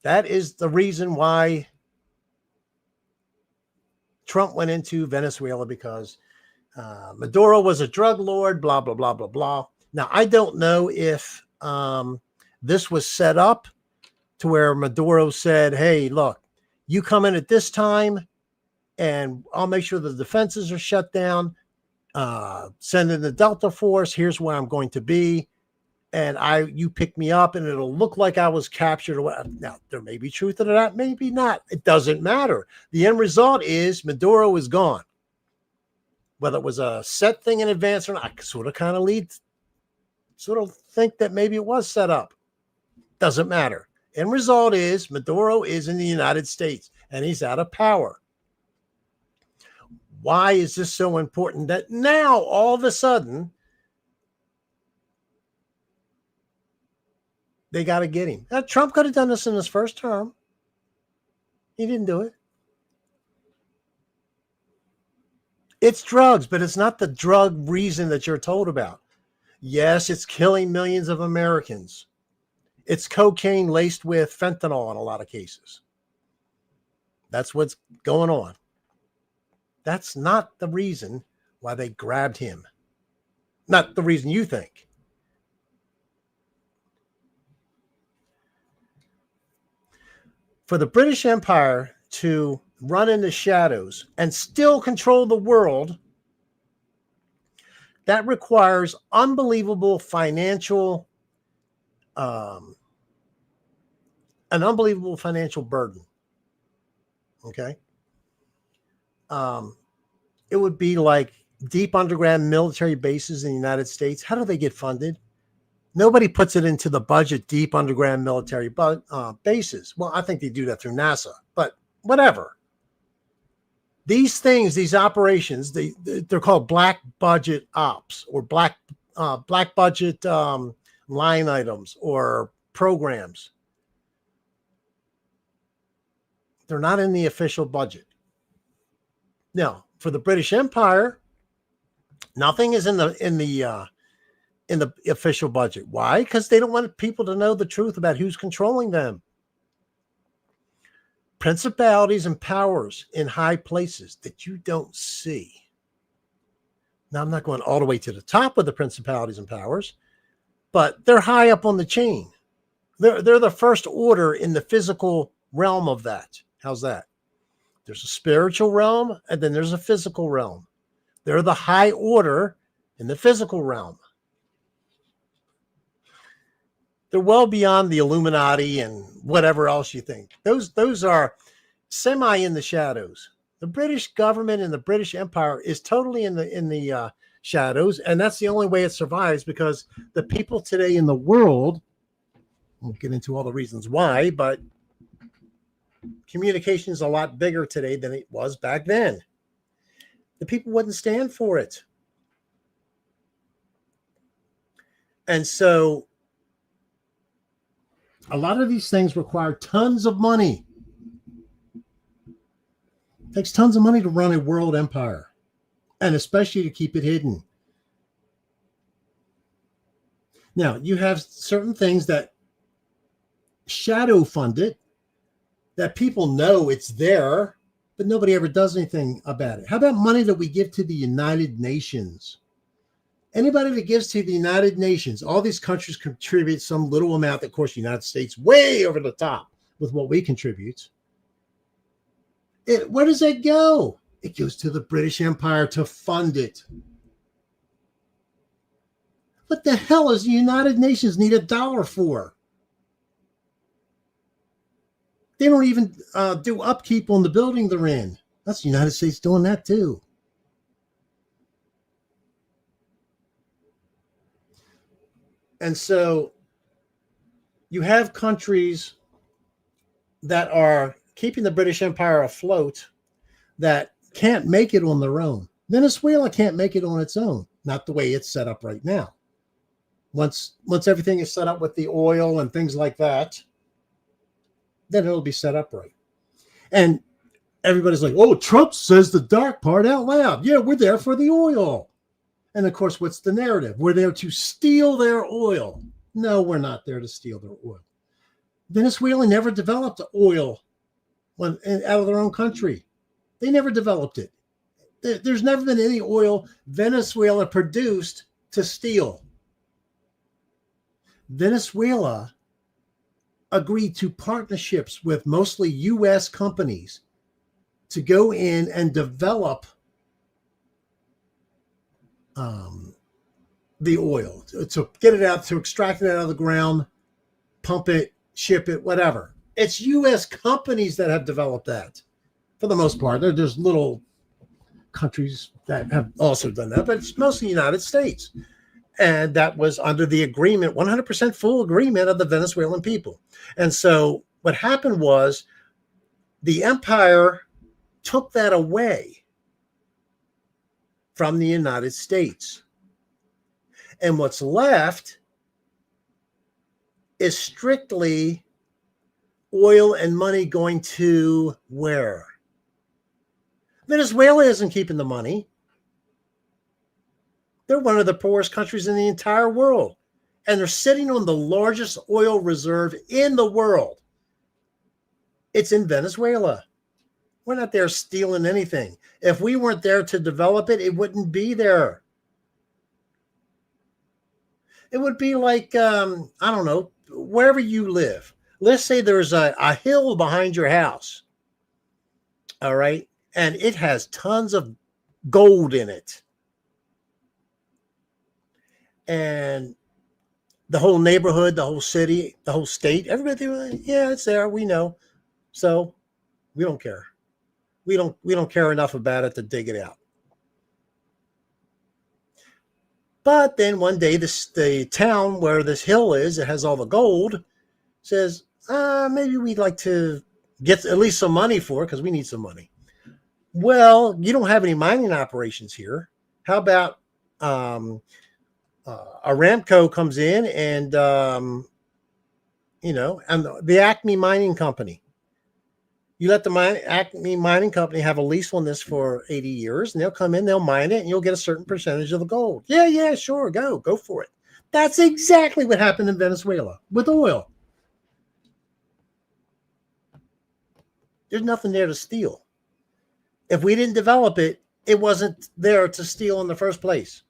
That is the reason why Trump went into Venezuela, because Maduro was a drug lord, blah, blah, blah, blah, blah. Now, I don't know if this was set up to where Maduro said, hey, look, you come in at this time and I'll make sure the defenses are shut down. send in the Delta Force. Here's where I'm going to be. And you pick me up and it'll look like I was captured or whatever. Now, there may be truth to that, maybe not. It doesn't matter. The end result is Maduro is gone. Whether it was a set thing in advance or not, I sort of think that maybe it was set up. Doesn't matter. End result is Maduro is in the United States and he's out of power. Why is this so important that now all of a sudden they got to get him? Now, Trump could have done this in his first term. He didn't do it. It's drugs, but it's not the drug reason that you're told about. Yes, it's killing millions of Americans. It's cocaine laced with fentanyl in a lot of cases. That's what's going on. That's not the reason why they grabbed him. Not the reason you think. For the British Empire to run in the shadows and still control the world, that requires unbelievable financial, an unbelievable financial burden. Okay. It would be like deep underground military bases in the United States. How do they get funded? Nobody puts it into the budget, deep underground military bases. Well, I think they do that through NASA, but whatever. These things, these operations, they're called black budget ops or black budget line items or programs. They're not in the official budget. Now, for the British Empire, nothing is in the official budget. Why? Because they don't want people to know the truth about who's controlling them. Principalities and powers in high places that you don't see. Now, I'm not going all the way to the top of the principalities and powers, but they're high up on the chain. They're the first order in the physical realm of that. How's that? There's a spiritual realm, and then there's a physical realm. They're the high order in the physical realm. They're well beyond the Illuminati and whatever else you think. Those are semi in the shadows. The British government and the British Empire is totally in the shadows, and that's the only way it survives, because the people today in the world, we'll get into all the reasons why, but communication is a lot bigger today than it was back then. The people wouldn't stand for it. And so a lot of these things require tons of money. It takes tons of money to run a world empire, and especially to keep it hidden. Now, you have certain things that shadow fund it, that people know it's there, but nobody ever does anything about it. How about money that we give to the United Nations? Anybody that gives to the United Nations, all these countries contribute some little amount. Of course, the United States way over the top with what we contribute. Where does that go? It goes to the British Empire to fund it. What the hell does the United Nations need $1 for? They don't even do upkeep on the building they're in. That's the United States doing that too. And so you have countries that are keeping the British Empire afloat that can't make it on their own. Venezuela can't make it on its own, not the way it's set up right now. Once everything is set up with the oil and things like that, then it'll be set up right. And everybody's like, oh, Trump says the dark part out loud. Yeah, we're there for the oil. And of course, what's the narrative? We're there to steal their oil. No, we're not there to steal their oil. Venezuela never developed oil out of their own country. They never developed it. There's never been any oil Venezuela produced to steal. Venezuela agreed to partnerships with mostly U.S. companies to go in and develop um, the oil, to get it out, to extract it out of the ground, pump it, ship it, whatever. It's U.S. companies that have developed that for the most part. There's little countries that have also done that, but it's mostly the United States. And that was under the agreement, 100% full agreement of the Venezuelan people. And so what happened was the empire took that away from the United States. And what's left is strictly oil and money going to where? Venezuela isn't keeping the money. They're one of the poorest countries in the entire world. And they're sitting on the largest oil reserve in the world. It's in Venezuela. We're not there stealing anything. If we weren't there to develop it, it wouldn't be there. It would be like, I don't know, wherever you live. Let's say there's a hill behind your house. All right. And it has tons of gold in it. And the whole neighborhood, the whole city, the whole state, everybody, yeah, it's there. We know. So we don't care. We don't care enough about it to dig it out. But then one day, the town where this hill is, it has all the gold, says, maybe we'd like to get at least some money for it because we need some money. Well, you don't have any mining operations here. How about Aramco comes in and, and the Acme Mining Company. You let the Acme Mining Company have a lease on this for 80 years, and they'll come in, they'll mine it, and you'll get a certain percentage of the gold. Yeah, sure, go for it. That's exactly what happened in Venezuela with oil. There's nothing there to steal. If we didn't develop it, it wasn't there to steal in the first place.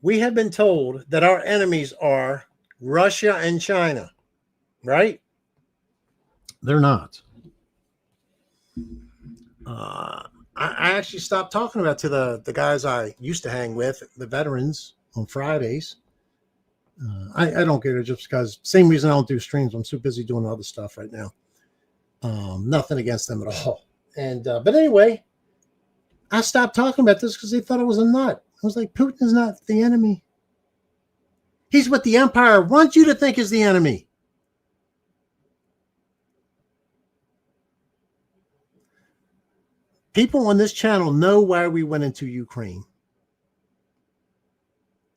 We have been told that our enemies are Russia and China, right? They're not. I actually stopped talking about to the guys I used to hang with, the veterans, on Fridays. I don't get it just because, same reason I don't do streams. I'm so busy doing other stuff right now. Nothing against them at all. And but anyway, I stopped talking about this because they thought I was a nut. I was like, Putin is not the enemy. He's what the empire wants you to think is the enemy. People on this channel know why we went into Ukraine.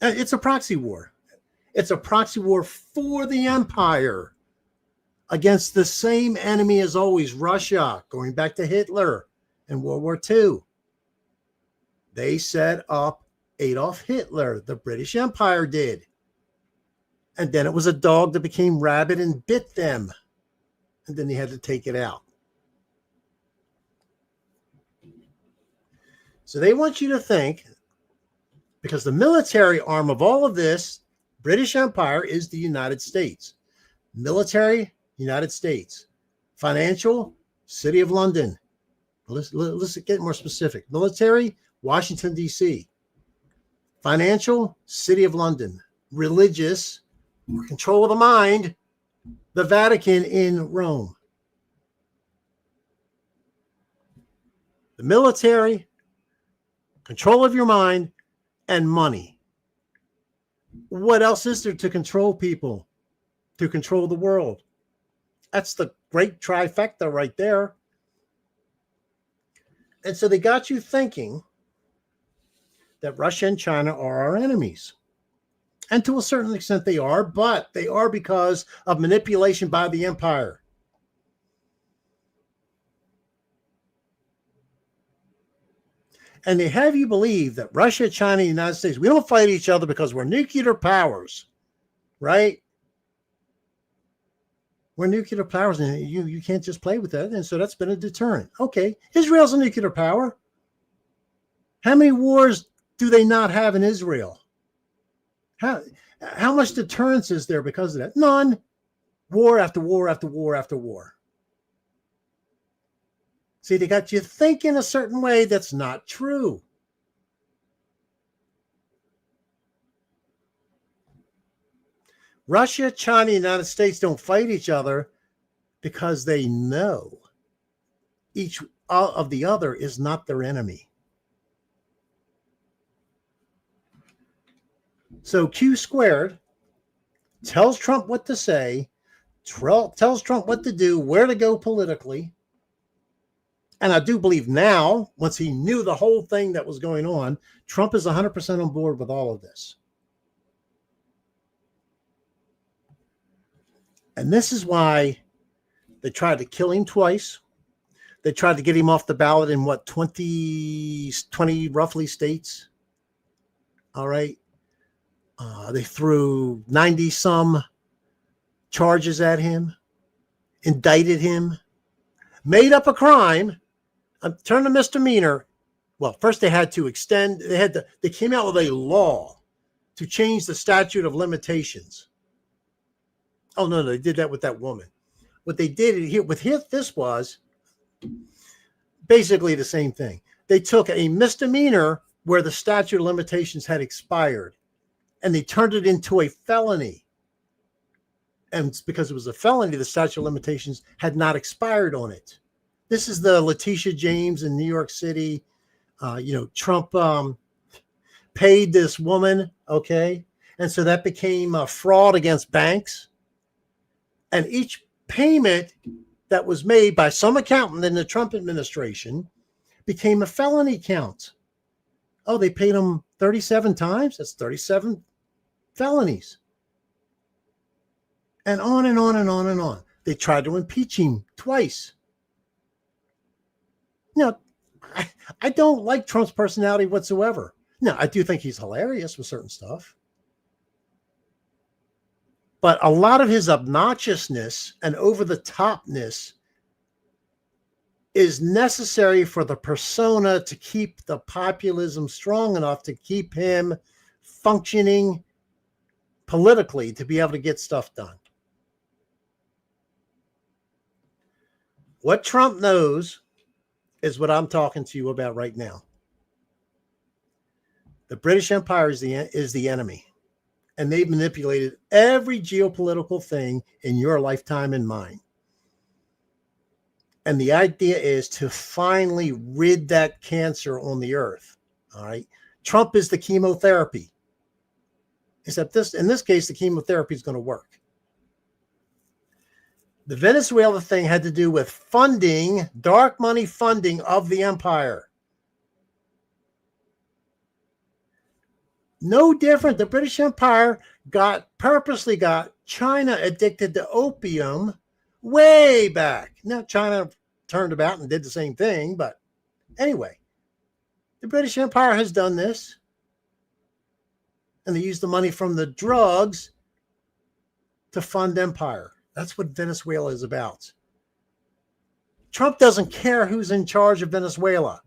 It's a proxy war. It's a proxy war for the empire against the same enemy as always, Russia, going back to Hitler and World War II. They set up Adolf Hitler, the British Empire did. And then it was a dog that became rabid and bit them. And then they had to take it out. So they want you to think, because the military arm of all of this, British Empire, is the United States. Military, United States. Financial, City of London. Let's get more specific. Military, Washington, D.C. Financial, City of London. Religious, control of the mind, the Vatican in Rome. The military, control of your mind, and money. What else is there to control people, to control the world? That's the great trifecta right there. And so they got you thinking that Russia and China are our enemies. And to a certain extent they are, but they are because of manipulation by the empire. And they have you believe that Russia, China, the United States, we don't fight each other because we're nuclear powers, right? We're nuclear powers, and you can't just play with that. And so that's been a deterrent. Okay, Israel's a nuclear power. How many wars do they not have in Israel? How much deterrence is there because of that? None. War after war after war after war. See, they got you thinking a certain way that's not true. Russia, China, United States don't fight each other because they know each of the other is not their enemy. So Q squared tells Trump what to say, tells Trump what to do, where to go politically. And I do believe now, once he knew the whole thing that was going on, Trump is 100% on board with all of this. And this is why they tried to kill him twice. They tried to get him off the ballot in 20 roughly states. All right. They threw 90 some charges at him, indicted him, made up a crime, turned a misdemeanor. Well, first they had to extend, they came out with a law to change the statute of limitations. Oh, no, they did that with that woman. What they did here with this was basically the same thing. They took a misdemeanor where the statute of limitations had expired, and they turned it into a felony. And because it was a felony, the statute of limitations had not expired on it. This is the Letitia James in New York City. Trump paid this woman, okay? And so that became a fraud against banks. And each payment that was made by some accountant in the Trump administration became a felony count. Oh, they paid him 37 times? That's 37 felonies. And on and on and on and on. They tried to impeach him twice. Now, I don't like Trump's personality whatsoever. Now, I do think he's hilarious with certain stuff. But a lot of his obnoxiousness and over-the-topness is necessary for the persona to keep the populism strong enough to keep him functioning politically to be able to get stuff done. What Trump knows is what I'm talking to you about right now. The British Empire is the enemy. And they've manipulated every geopolitical thing in your lifetime and mine. And the idea is to finally rid that cancer on the earth. All right. Trump is the chemotherapy. Except in this case, the chemotherapy is going to work. The Venezuela thing had to do with funding, dark money funding of the empire. No different. The British Empire purposely got China addicted to opium way back. Now, China turned about and did the same thing. But anyway, the British Empire has done this. And they use the money from the drugs to fund empire. That's what Venezuela is about. Trump doesn't care who's in charge of Venezuela.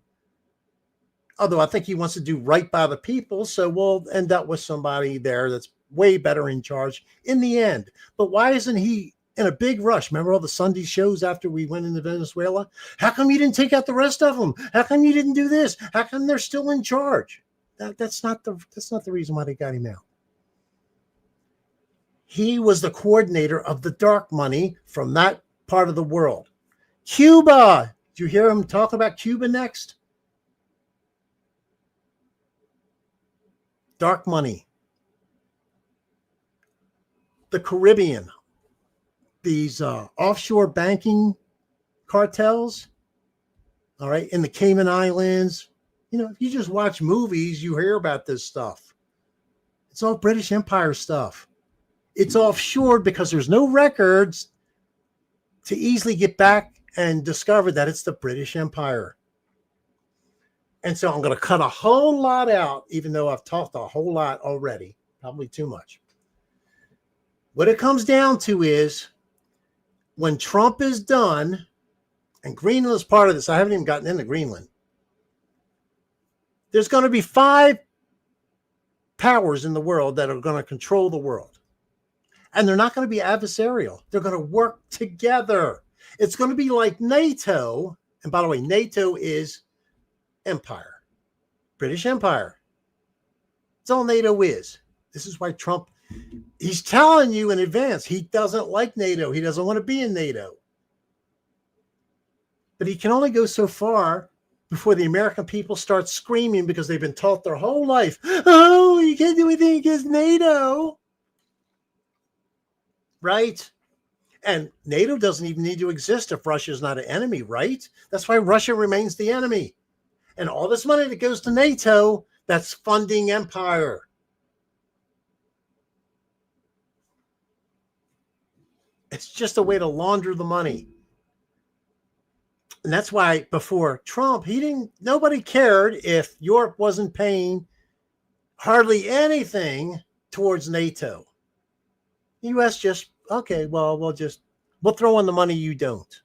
Although I think he wants to do right by the people, so we'll end up with somebody there that's way better in charge in the end. But why isn't he in a big rush? Remember all the Sunday shows after we went into Venezuela? How come you didn't take out the rest of them? How come you didn't do this? How come they're still in charge? That's not the reason why they got him out. He was the coordinator of the dark money from that part of the world. Cuba. Did you hear him talk about Cuba next? Dark money. The Caribbean. These offshore banking cartels. All right. In the Cayman Islands. If you just watch movies, you hear about this stuff. It's all British Empire stuff. It's offshore because there's no records to easily get back and discover that it's the British Empire. And so I'm going to cut a whole lot out, even though I've talked a whole lot already, probably too much. What it comes down to is when Trump is done, and Greenland is part of this. I haven't even gotten into Greenland. There's going to be 5 powers in the world that are going to control the world. And they're not going to be adversarial. They're going to work together. It's going to be like NATO And by the way, NATO is empire, British Empire. That's all NATO is. This is why Trump, he's telling you in advance, he doesn't like NATO. He doesn't want to be in NATO. But he can only go so far before the American people start screaming because they've been taught their whole life, oh, you can't do anything against NATO. Right? And NATO doesn't even need to exist if Russia is not an enemy, right? That's why Russia remains the enemy. And all this money that goes to NATO, that's funding empire. It's just a way to launder the money. And that's why before Trump, nobody cared if Europe wasn't paying hardly anything towards NATO. The U.S. just, okay, well, we'll throw in the money you don't.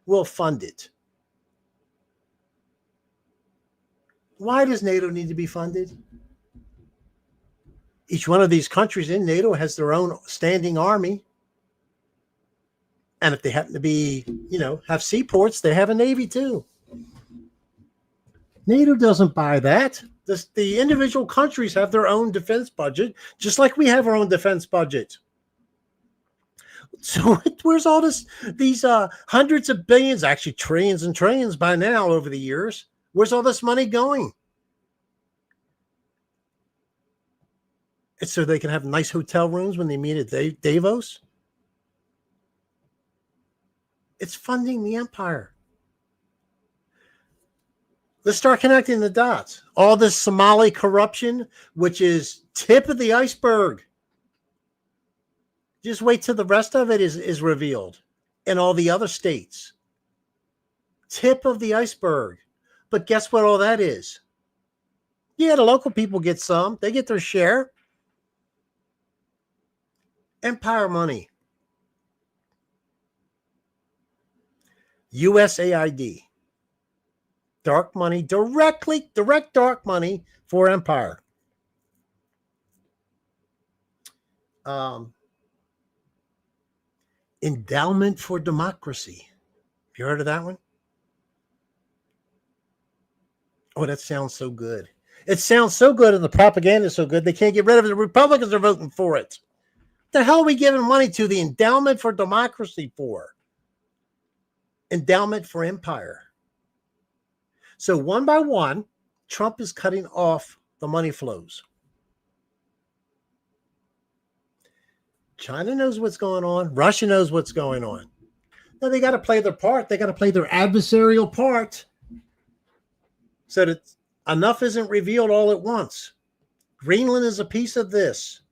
We'll fund it. Why does NATO need to be funded? Each one of these countries in NATO has their own standing army. And if they happen to be, have seaports, they have a navy too. NATO doesn't buy that. The individual countries have their own defense budget, just like we have our own defense budget. So where's all these hundreds of billions, actually trillions and trillions by now over the years? Where's all this money going? It's so they can have nice hotel rooms when they meet at Davos. It's funding the empire. Let's start connecting the dots. All this Somali corruption, which is tip of the iceberg. Just wait till the rest of it is revealed in all the other states. Tip of the iceberg. But guess what all that is? Yeah, the local people get some. They get their share. Empire money. USAID. Dark money, direct dark money for empire. Endowment for Democracy. Have you heard of that one? Oh, that sounds so good. It sounds so good and the propaganda is so good they can't get rid of it. The Republicans are voting for it. What the hell are we giving money to the Endowment for Democracy for? Endowment for empire. So one by one, Trump is cutting off the money flows. China knows what's going on. Russia knows what's going on. Now they got to play their part. They got to play their adversarial part so that enough isn't revealed all at once. Greenland is a piece of this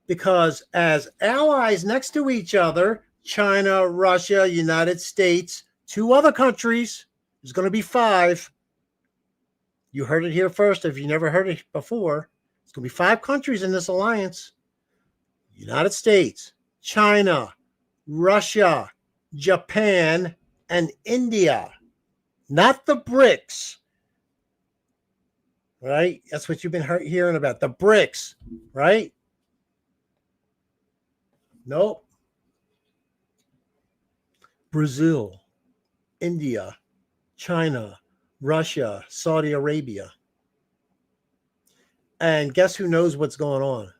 because as allies next to each other, China, Russia, United States, 2 other countries, there's going to be 5. You heard it here first. If you never heard it before, it's going to be 5 countries in this alliance. United States, China, Russia, Japan, and India. Not the BRICS. Right? That's what you've been hearing about. The BRICS. Right? Nope. Brazil, India, China, Russia, Saudi Arabia. And guess who knows what's going on?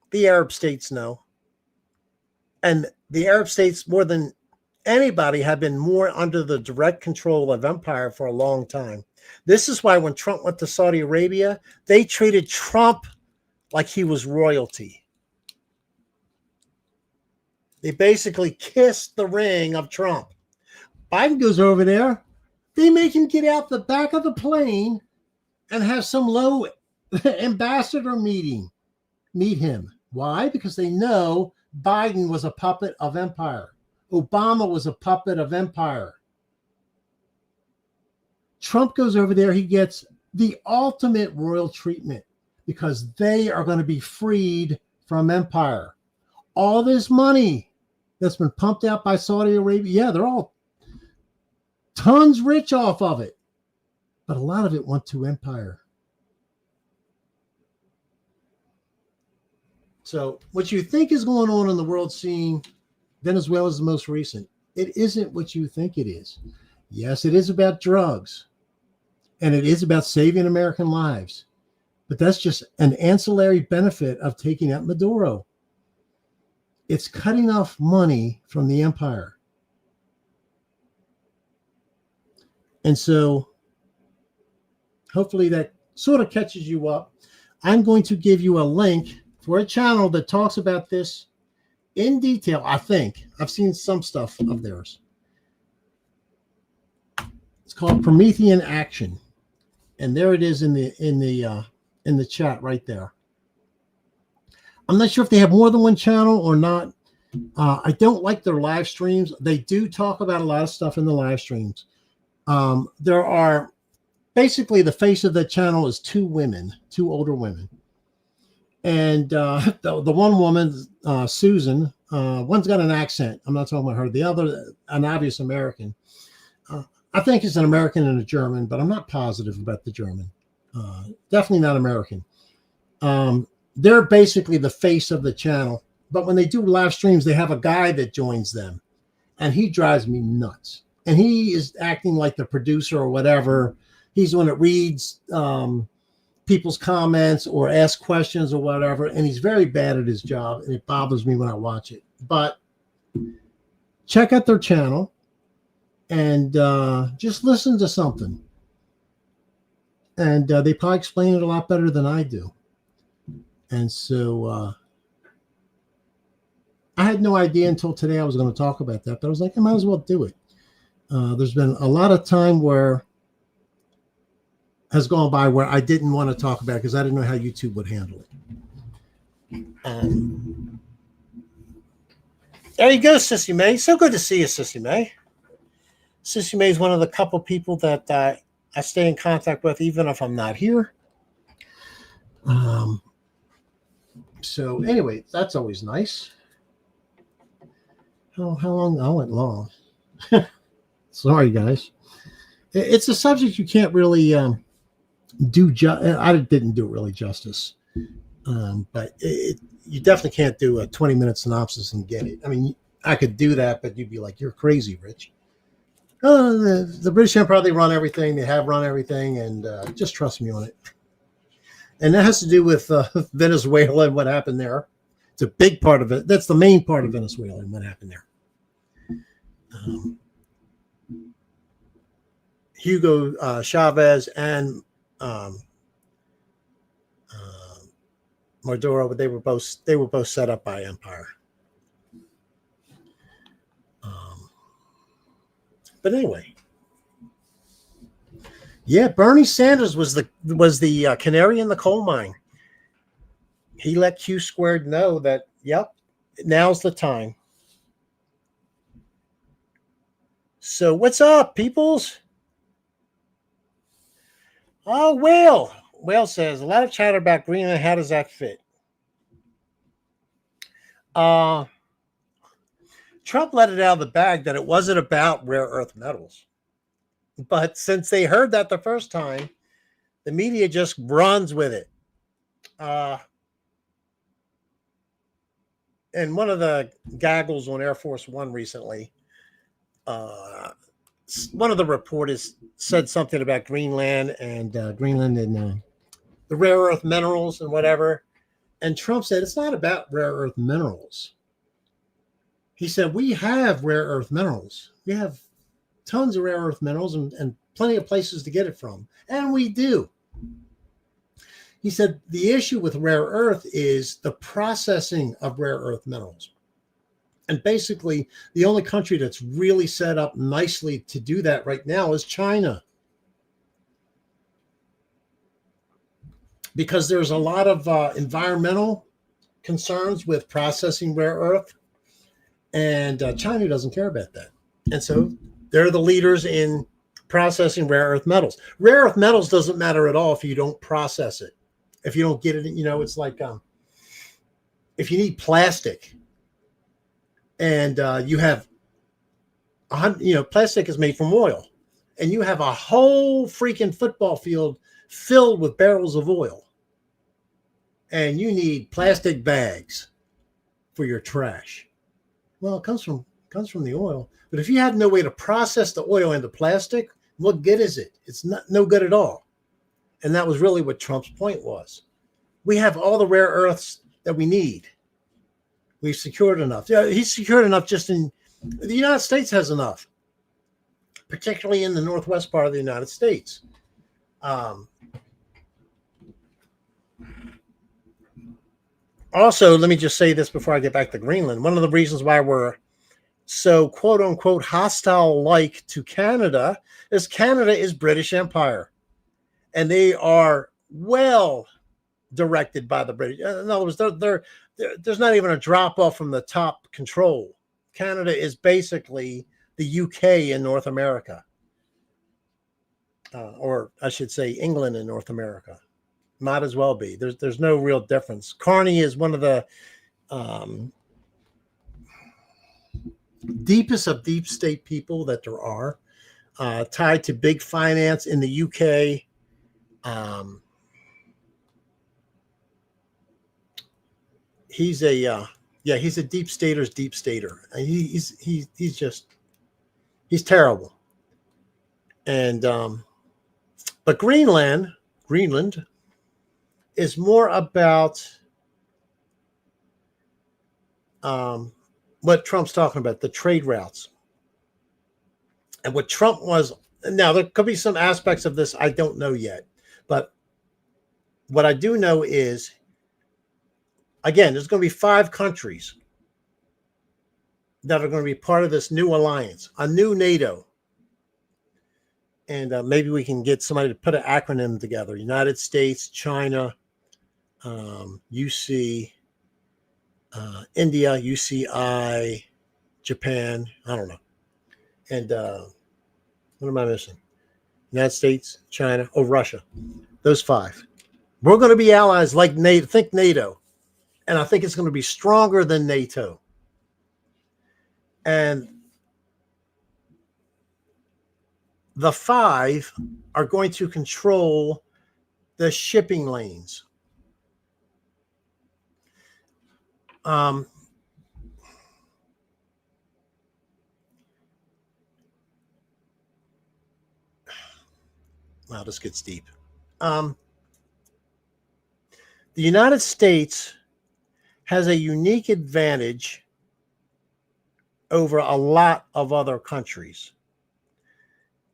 The Arab states know. And the Arab states, more than anybody, have been more under the direct control of empire for a long time. This is why when Trump went to Saudi Arabia, they treated Trump like he was royalty. They basically kissed the ring of Trump. Biden goes over there. They make him get out the back of the plane and have some low ambassador meet him. Why? Because they know Biden was a puppet of empire. Obama was a puppet of empire. Trump goes over there. He gets the ultimate royal treatment because they are going to be freed from empire. All this money that's been pumped out by Saudi Arabia, yeah, they're all tons rich off of it. But a lot of it went to empire. So what you think is going on in the world scene, Venezuela is the most recent. It isn't what you think it is. Yes, it is about drugs, and it is about saving American lives. But that's just an ancillary benefit of taking out Maduro. It's cutting off money from the empire. And so hopefully that sort of catches you up. I'm going to give you a link for a channel that talks about this in detail. I think I've seen some stuff of theirs. It's called Promethean Action, and there it is in the chat right there. I'm not sure if they have more than one channel or not. I don't like their live streams. They do talk about a lot of stuff in the live streams. There are basically the face of the channel is two older women. And the one woman, Susan, one's got an accent. I'm not talking about her. The other, an obvious American. I think it's an American and a German, but I'm not positive about the German. Definitely not American. They're basically the face of the channel. But when they do live streams, they have a guy that joins them. And he drives me nuts. And he is acting like the producer or whatever. He's the one that reads people's comments or asks questions or whatever. And he's very bad at his job. And it bothers me when I watch it. But check out their channel and just listen to something. And they probably explain it a lot better than I do. And so I had no idea until today I was going to talk about that. But I was like, I might as well do it. There's been a lot of time where has gone by where I didn't want to talk about it because I didn't know how YouTube would handle it. There you go, Sissy May. So good to see you, Sissy May. Sissy May is one of the couple people that I stay in contact with, even if I'm not here. So anyway, that's always nice. How long? I went long. Sorry, guys. It's a subject you can't really I didn't do it really justice. But you definitely can't do a 20-minute synopsis and get it. I mean, I could do that, but you'd be like, you're crazy, Rich. The British Empire, they run everything. They have run everything, and just trust me on it. And that has to do with Venezuela and what happened there. It's a big part of it. That's the main part of Venezuela and what happened there. Hugo Chavez and Maduro, but they were both set up by empire. But anyway, yeah, Bernie Sanders was the canary in the coal mine. He let Q Squared know that, yep, now's the time. So what's up, peoples? Oh, Whale says, a lot of chatter about Greenland. How does that fit? Trump let it out of the bag that it wasn't about rare earth metals. But since they heard that the first time, the media just runs with it. And one of the gaggles on Air Force One recently, one of the reporters said something about Greenland and the rare earth minerals and whatever. And Trump said, it's not about rare earth minerals. He said, we have rare earth minerals. We have tons of rare earth minerals and plenty of places to get it from. And we do. He said, the issue with rare earth is the processing of rare earth minerals. And basically, the only country that's really set up nicely to do that right now is China. Because there's a lot of environmental concerns with processing rare earth. And China doesn't care about that. And so they're the leaders in processing rare earth metals. Rare earth metals doesn't matter at all if you don't process it. If you don't get it, it's like if you need plastic and you have, plastic is made from oil and you have a whole freaking football field filled with barrels of oil and you need plastic bags for your trash. Well, it comes comes from the oil. But if you have no way to process the oil into plastic, what good is it? It's no good at all. And that was really what Trump's point was. We have all the rare earths that we need. We've secured enough. Yeah, he's secured enough just in the United States has enough, particularly in the northwest part of the United States. Also, let me just say this before I get back to Greenland. One of the reasons why we're so quote unquote hostile like to Canada is Canada is British Empire, and they are well directed by the British. In other words, there's not even a drop off from the top control. Canada is basically the UK in North America, or I should say England in North America. Might as well be. There's no real difference. Carney is one of the deepest of deep state people that there are, tied to big finance in the UK. He's a deep stater's deep stater. He's terrible. And but Greenland is more about what Trump's talking about, the trade routes. And what Trump was, now there could be some aspects of this I don't know yet, but what I do know is, again, there's going to be 5 countries that are going to be part of this new alliance, a new NATO. And maybe we can get somebody to put an acronym together: United States, China, UC, India, UCI, Japan. I don't know. And what am I missing? United States, China, Russia. Those 5. We're going to be allies like NATO. Think NATO. And I think it's going to be stronger than NATO. And the 5 are going to control the shipping lanes. Wow, this gets deep. The United States has a unique advantage over a lot of other countries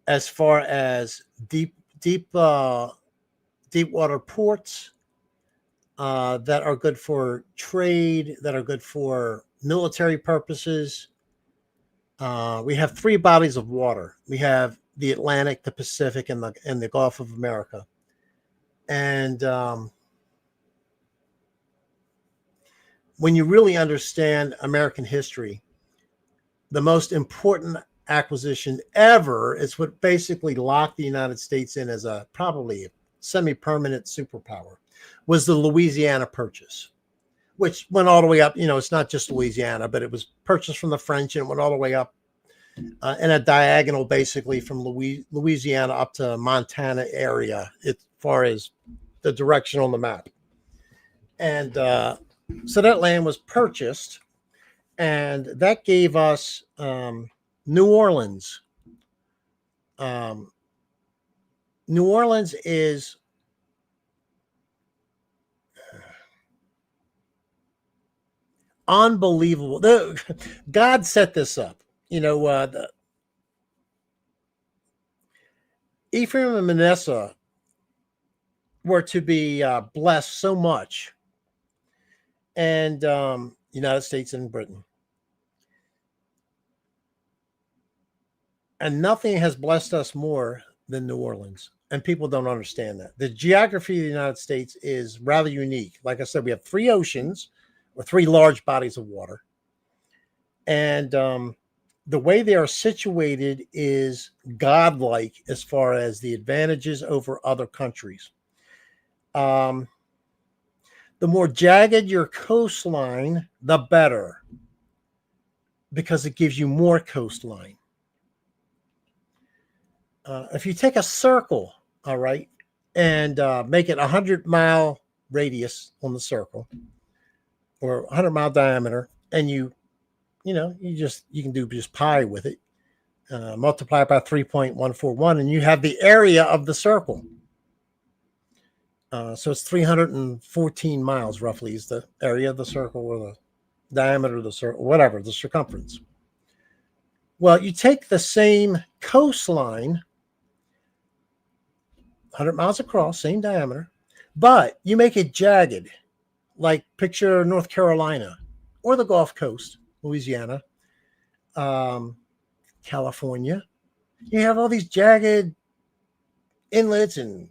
as far as deep water ports that are good for trade, that are good for military purposes. We have 3 bodies of water. We have the Atlantic, the Pacific, and the Gulf of America. And when you really understand American history, the most important acquisition ever is what basically locked the United States in as a probably semi-permanent superpower, was the Louisiana Purchase, which went all the way up. It's not just Louisiana, but it was purchased from the French and went all the way up in a diagonal, basically from Louisiana up to Montana area, as far as the direction on the map. And so that land was purchased, and that gave us New Orleans. New Orleans is unbelievable. God set this up. Ephraim and Manasseh were to be blessed so much, and United States and Britain. And nothing has blessed us more than New Orleans. And people don't understand that. The geography of the United States is rather unique. Like I said, we have 3 oceans, or 3 large bodies of water. And the way they are situated is godlike as far as the advantages over other countries. The more jagged your coastline, the better, because it gives you more coastline. If you take a circle, all right, and make it 100-mile radius on the circle, or 100-mile diameter, and you you can do just pi with it. Multiply it by 3.141, and you have the area of the circle. So it's 314 miles roughly is the area of the circle, or the diameter of the circle, whatever, the circumference. Well, you take the same coastline, 100 miles across, same diameter, but you make it jagged, like picture North Carolina or the Gulf Coast, Louisiana, California. You have all these jagged inlets and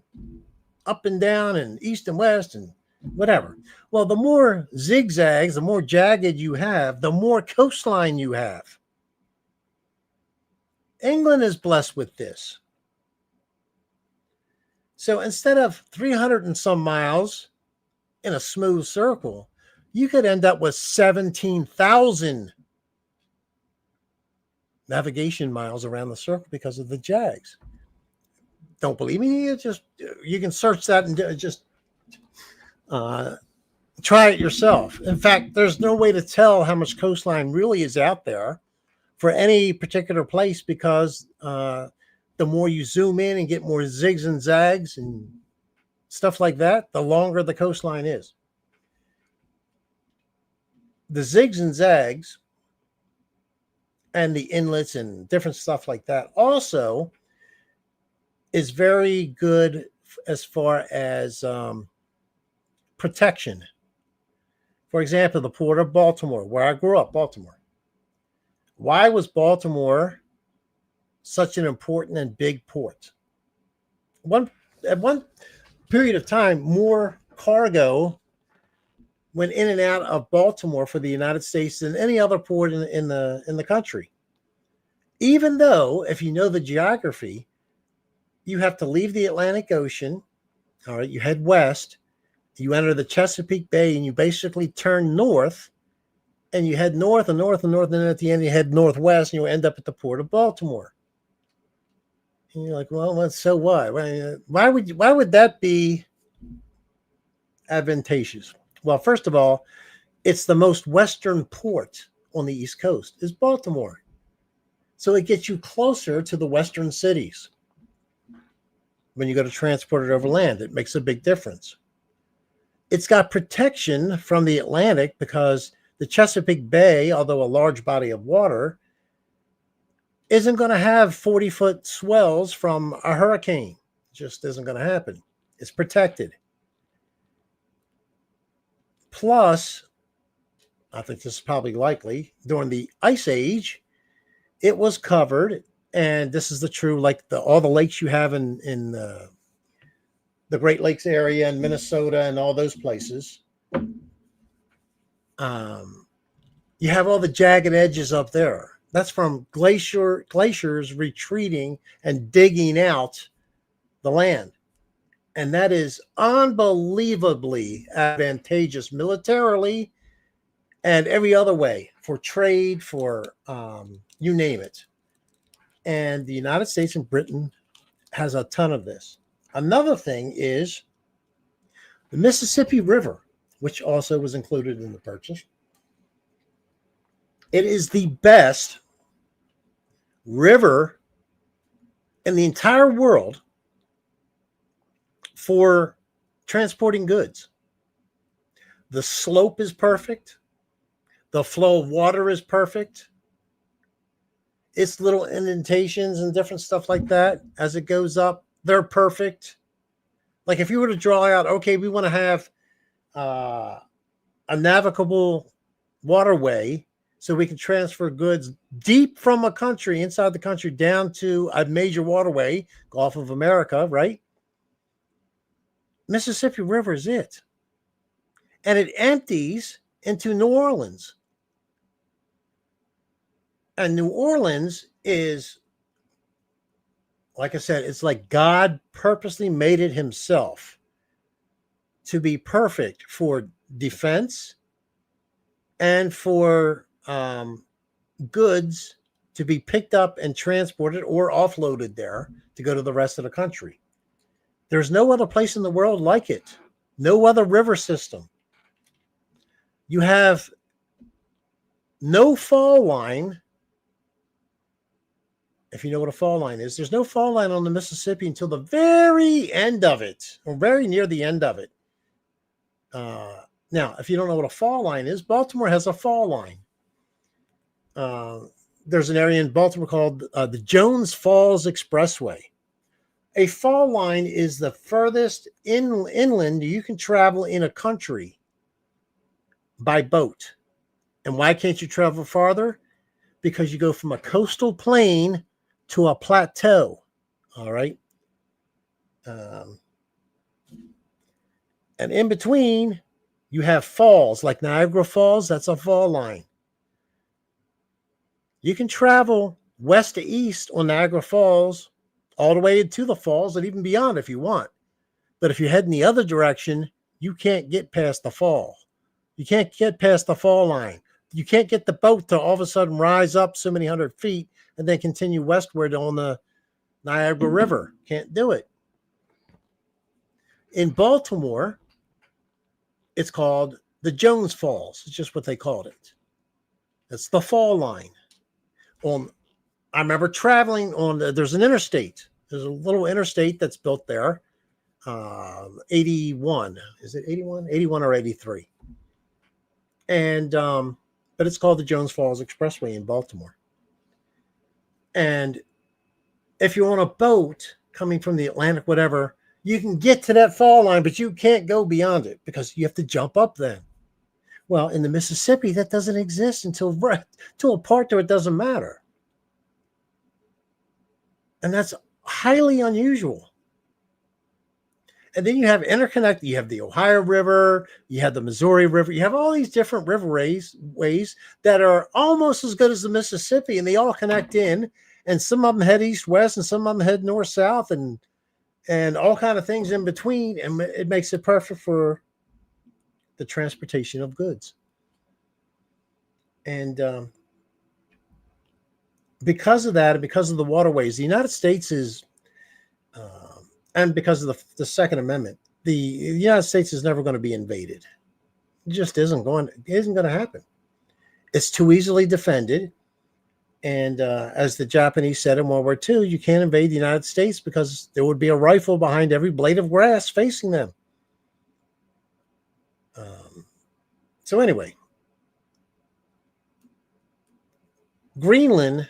up and down and east and west and whatever. Well, the more zigzags, the more jagged you have, the more coastline you have. England is blessed with this. So instead of 300 and some miles in a smooth circle, you could end up with 17,000 navigation miles around the circle because of the jags. Don't believe me? You can search that and just try it yourself. In fact, there's no way to tell how much coastline really is out there for any particular place, because the more you zoom in and get more zigs and zags and stuff like that, the longer the coastline is. The zigs and zags and the inlets and different stuff like that also is very good as far as protection. For example, the port of Baltimore, where I grew up, Baltimore. Why was Baltimore such an important and big port? At one period of time, more cargo went in and out of Baltimore for the United States than any other port in the country. Even though, if you know the geography, you have to leave the Atlantic Ocean. All right, you head west, you enter the Chesapeake Bay, and you basically turn north, and you head north and north and north, and then at the end you head northwest, and you end up at the port of Baltimore. And you're like, well, so what? Why would that be advantageous? Well, first of all, it's the most western port on the East Coast is Baltimore. So it gets you closer to the western cities. When you go to transport it over land, it makes a big difference. It's got protection from the Atlantic because the Chesapeake Bay, although a large body of water, isn't going to have 40-foot swells from a hurricane. It just isn't going to happen. It's protected. Plus, I think this is probably likely, during the Ice Age, it was covered. And this is the true, like all the lakes you have in the Great Lakes area and Minnesota and all those places. You have all the jagged edges up there. That's from glaciers retreating and digging out the land. And that is unbelievably advantageous militarily and every other way, for trade, for you name it. And the United States and Britain has a ton of this. Another thing is the Mississippi River, which also was included in the purchase. It is the best river in the entire world for transporting goods. The slope is perfect. The flow of water is perfect. Its little indentations and different stuff like that as it goes up, they're perfect. Like if you were to draw out, okay, we want to have a navigable waterway so we can transfer goods deep from a country, inside the country, down to a major waterway, Gulf of America, right? Mississippi River is it. And it empties into New Orleans. And New Orleans is, like I said, it's like God purposely made it himself to be perfect for defense and for goods to be picked up and transported or offloaded there to go to the rest of the country. There's no other place in the world like it. No other river system. You have no fall line. If you know what a fall line is, there's no fall line on the Mississippi until the very end of it, or very near the end of it. Now, if you don't know what a fall line is, Baltimore has a fall line. There's an area in Baltimore called the Jones Falls Expressway. A fall line is the furthest inland you can travel in a country by boat. And why can't you travel farther? Because you go from a coastal plain to a plateau. All right. And in between, you have falls like Niagara Falls. That's a fall line. You can travel west to east on Niagara Falls all the way to the falls and even beyond if you want. But if you head in the other direction, you can't get past the fall. You can't get past the fall line. You can't get the boat to all of a sudden rise up so many hundred feet and then continue westward on the Niagara River. Can't do it. In Baltimore, it's called the Jones Falls. It's just what they called it. It's the fall line. I remember traveling on, there's an interstate. There's a little interstate that's built there. 81. Is it 81? 81 or 83. And, but it's called the Jones Falls Expressway in Baltimore. And if you're on a boat coming from the Atlantic, whatever, you can get to that fall line, but you can't go beyond it because you have to jump up then. Well, in the Mississippi, that doesn't exist until to a part where it doesn't matter. And that's highly unusual. And then you have interconnect. You have the Ohio River, you have the Missouri River, you have all these different riverways that are almost as good as the Mississippi, and they all connect in. And some of them head east-west, and some of them head north-south, and all kind of things in between. And it makes it perfect for the transportation of goods. And because of that, and because of the waterways, the United States is, and because of the Second Amendment, the United States is never going to be invaded. It just isn't going to happen. It's too easily defended. And as the Japanese said in World War II, you can't invade the United States because there would be a rifle behind every blade of grass facing them. So anyway, Greenland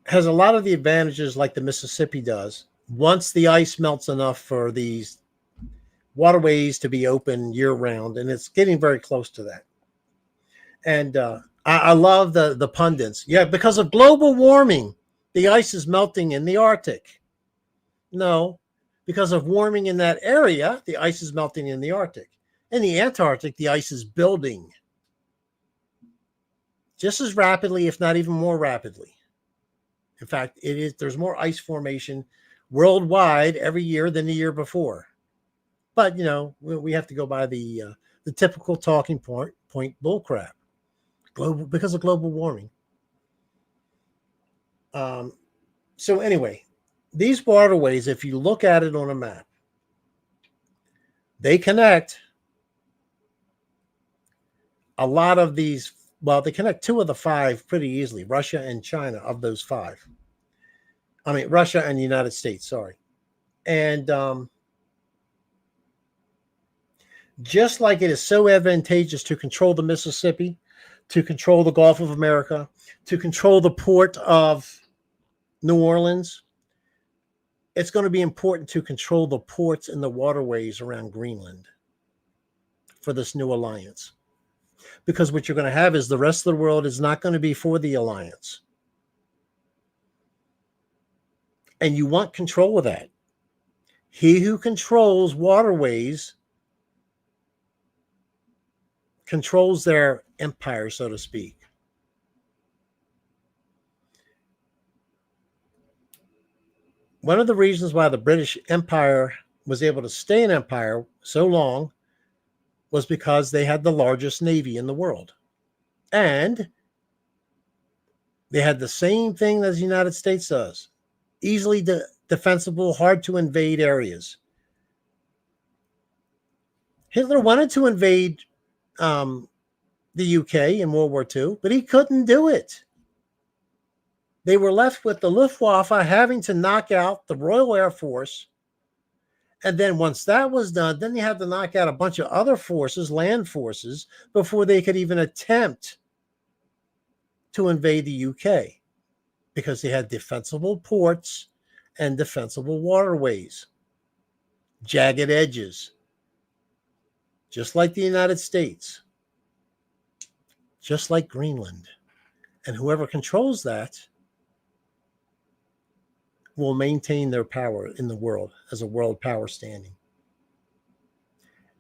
has a lot of the advantages like the Mississippi does. Once the ice melts enough for these waterways to be open year round, and it's getting very close to that. And I love the pundits. Yeah, because of global warming, the ice is melting in the Arctic. No, because of warming in that area, the ice is melting in the Arctic. In the Antarctic, the ice is building just as rapidly, if not even more rapidly. In fact, there's more ice formation worldwide every year than the year before. But, we have to go by the typical talking point bullcrap. Because of global warming. So anyway, these waterways, if you look at it on a map, they connect a lot of these. Well, they connect 2 of the 5 pretty easily, Russia and China of those 5. I mean, Russia and the United States, sorry. And just like it is so advantageous to control the Mississippi, to control the Gulf of America, to control the port of New Orleans, it's going to be important to control the ports and the waterways around Greenland for this new alliance. Because what you're going to have is the rest of the world is not going to be for the alliance. And you want control of that. He who controls waterways controls their empire, so to speak. One of the reasons why the British Empire was able to stay an empire so long was because they had the largest navy in the world. And they had the same thing as the United States does. Easily defensible, hard to invade areas. Hitler wanted to invade the UK in World War II, but he couldn't do it. They were left with the Luftwaffe having to knock out the Royal Air Force. And then once that was done, then you had to knock out a bunch of other forces, land forces, before they could even attempt to invade the UK, because they had defensible ports and defensible waterways, jagged edges, just like the United States, just like Greenland. And whoever controls that will maintain their power in the world as a world power standing.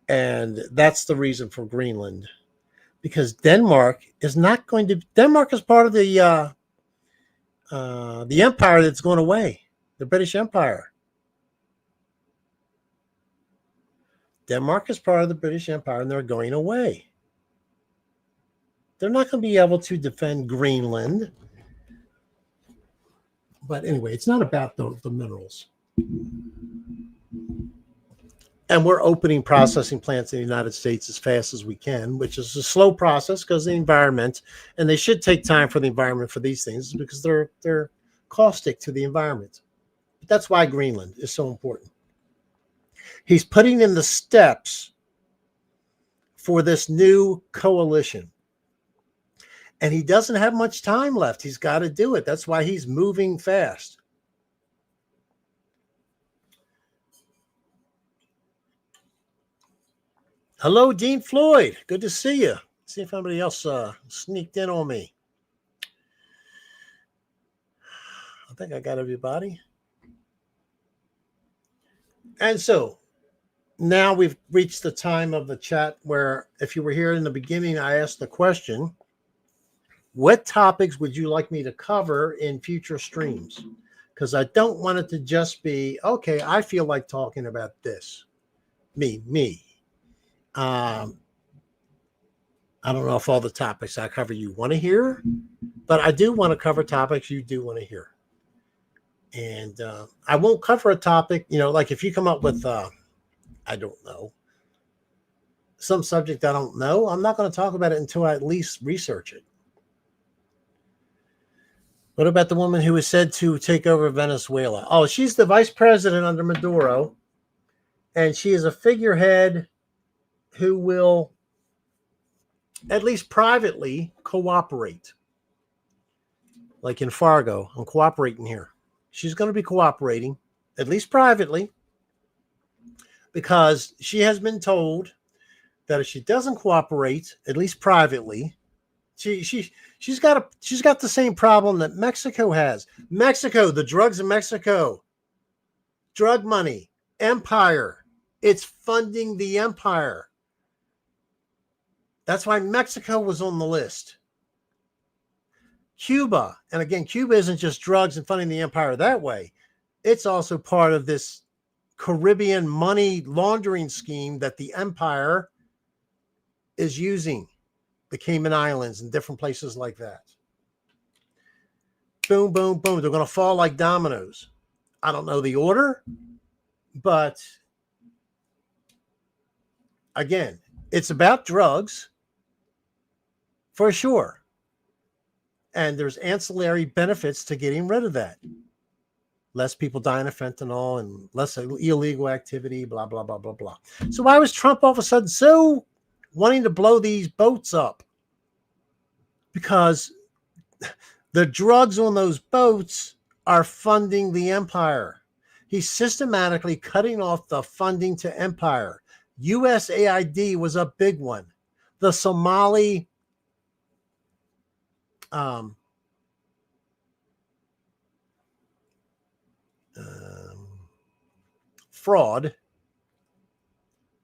And that's the reason for Greenland, because Denmark is not going to. Denmark is part of the empire that's going away, the British Empire. Denmark is part of the British Empire, and they're going away. They're not going to be able to defend Greenland. But anyway, it's not about the minerals. And we're opening processing plants in the United States as fast as we can, which is a slow process because of the environment. And they should take time for the environment for these things because they're caustic to the environment. But that's why Greenland is so important. He's putting in the steps for this new coalition. And he doesn't have much time left. He's got to do it. That's why he's moving fast. Hello, Dean Floyd. Good to see you. See if anybody else sneaked in on me. I think I got everybody. And so now we've reached the time of the chat where, if you were here in the beginning, I asked the question, what topics would you like me to cover in future streams? Because I don't want it to just be, okay, I feel like talking about this. Me. I don't know if all the topics I cover you want to hear, but I do want to cover topics you do want to hear. And I won't cover a topic, like if you come up with, I don't know, some subject I don't know, I'm not going to talk about it until I at least research it. What about the woman who was said to take over Venezuela? Oh, she's the vice president under Maduro, and she is a figurehead who will, at least privately, cooperate. Like in Fargo, I'm cooperating here. She's going to be cooperating, at least privately, because she has been told that if she doesn't cooperate, at least privately, she's got the same problem that Mexico has. Mexico, the drugs in Mexico, drug money, empire. It's funding the empire. That's why Mexico was on the list. Cuba, and again, Cuba isn't just drugs and funding the empire that way. It's also part of this Caribbean money laundering scheme that the empire is using. The Cayman Islands and different places like that. Boom, boom, boom. They're going to fall like dominoes. I don't know the order, but again, it's about drugs for sure. And there's ancillary benefits to getting rid of that. Less people dying of fentanyl and less illegal activity, blah, blah, blah, blah, blah. So why was Trump all of a sudden so wanting to blow these boats up? Because the drugs on those boats are funding the empire. He's systematically cutting off the funding to empire. USAID was a big one. The Somali fraud.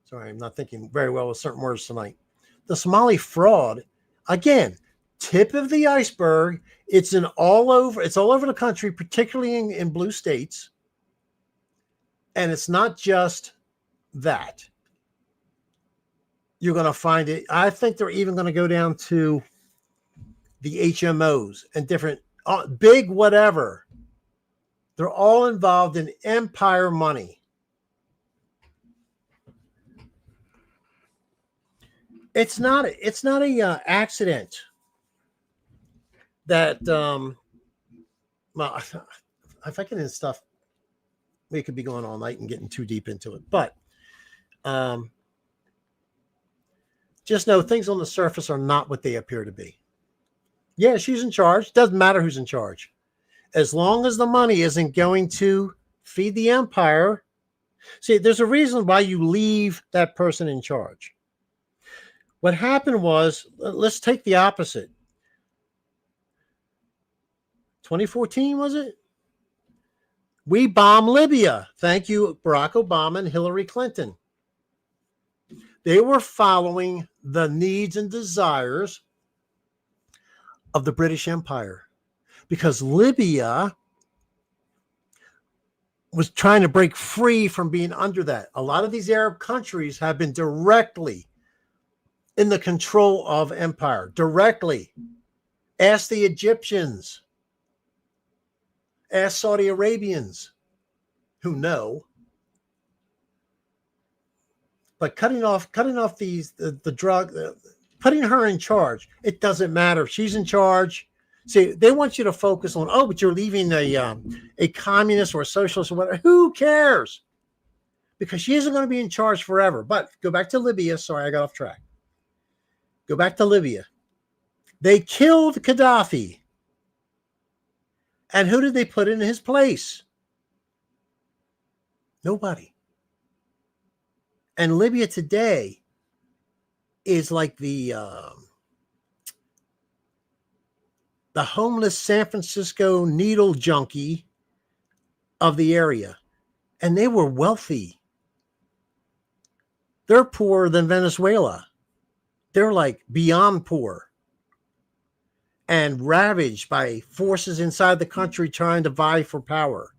Sorry, I'm not thinking very well with certain words tonight. The Somali fraud, again, tip of the iceberg. It's all over the country, particularly in blue states. And it's not just that. You're going to find it. I think they're even going to go down to the HMOs and different big whatever. They're all involved in empire money. It's not. It's not a accident that well, if I get into stuff, we could be going all night and getting too deep into it. But um, just know things on the surface are not what they appear to be. Yeah, she's in charge. Doesn't matter who's in charge. As long as the money isn't going to feed the empire. See, there's a reason why you leave that person in charge. What happened was, let's take the opposite. 2014, was it? We bombed Libya. Thank you, Barack Obama and Hillary Clinton. They were following the needs and desires of the British Empire because Libya was trying to break free from being under that. A lot of these Arab countries have been directly in the control of empire, directly. Ask the Egyptians. Ask Saudi Arabians who know. But cutting off the drug, putting her in charge, it doesn't matter. She's in charge. See, they want you to focus on, but you're leaving a communist or a socialist or whatever. Who cares? Because she isn't going to be in charge forever. But go back to Libya. Sorry, I got off track. Go back to Libya. They killed Gaddafi. And who did they put in his place? Nobody. And Libya today is like the homeless San Francisco needle junkie of the area. And they were wealthy. They're poorer than Venezuela. They're like beyond poor and ravaged by forces inside the country trying to vie for power.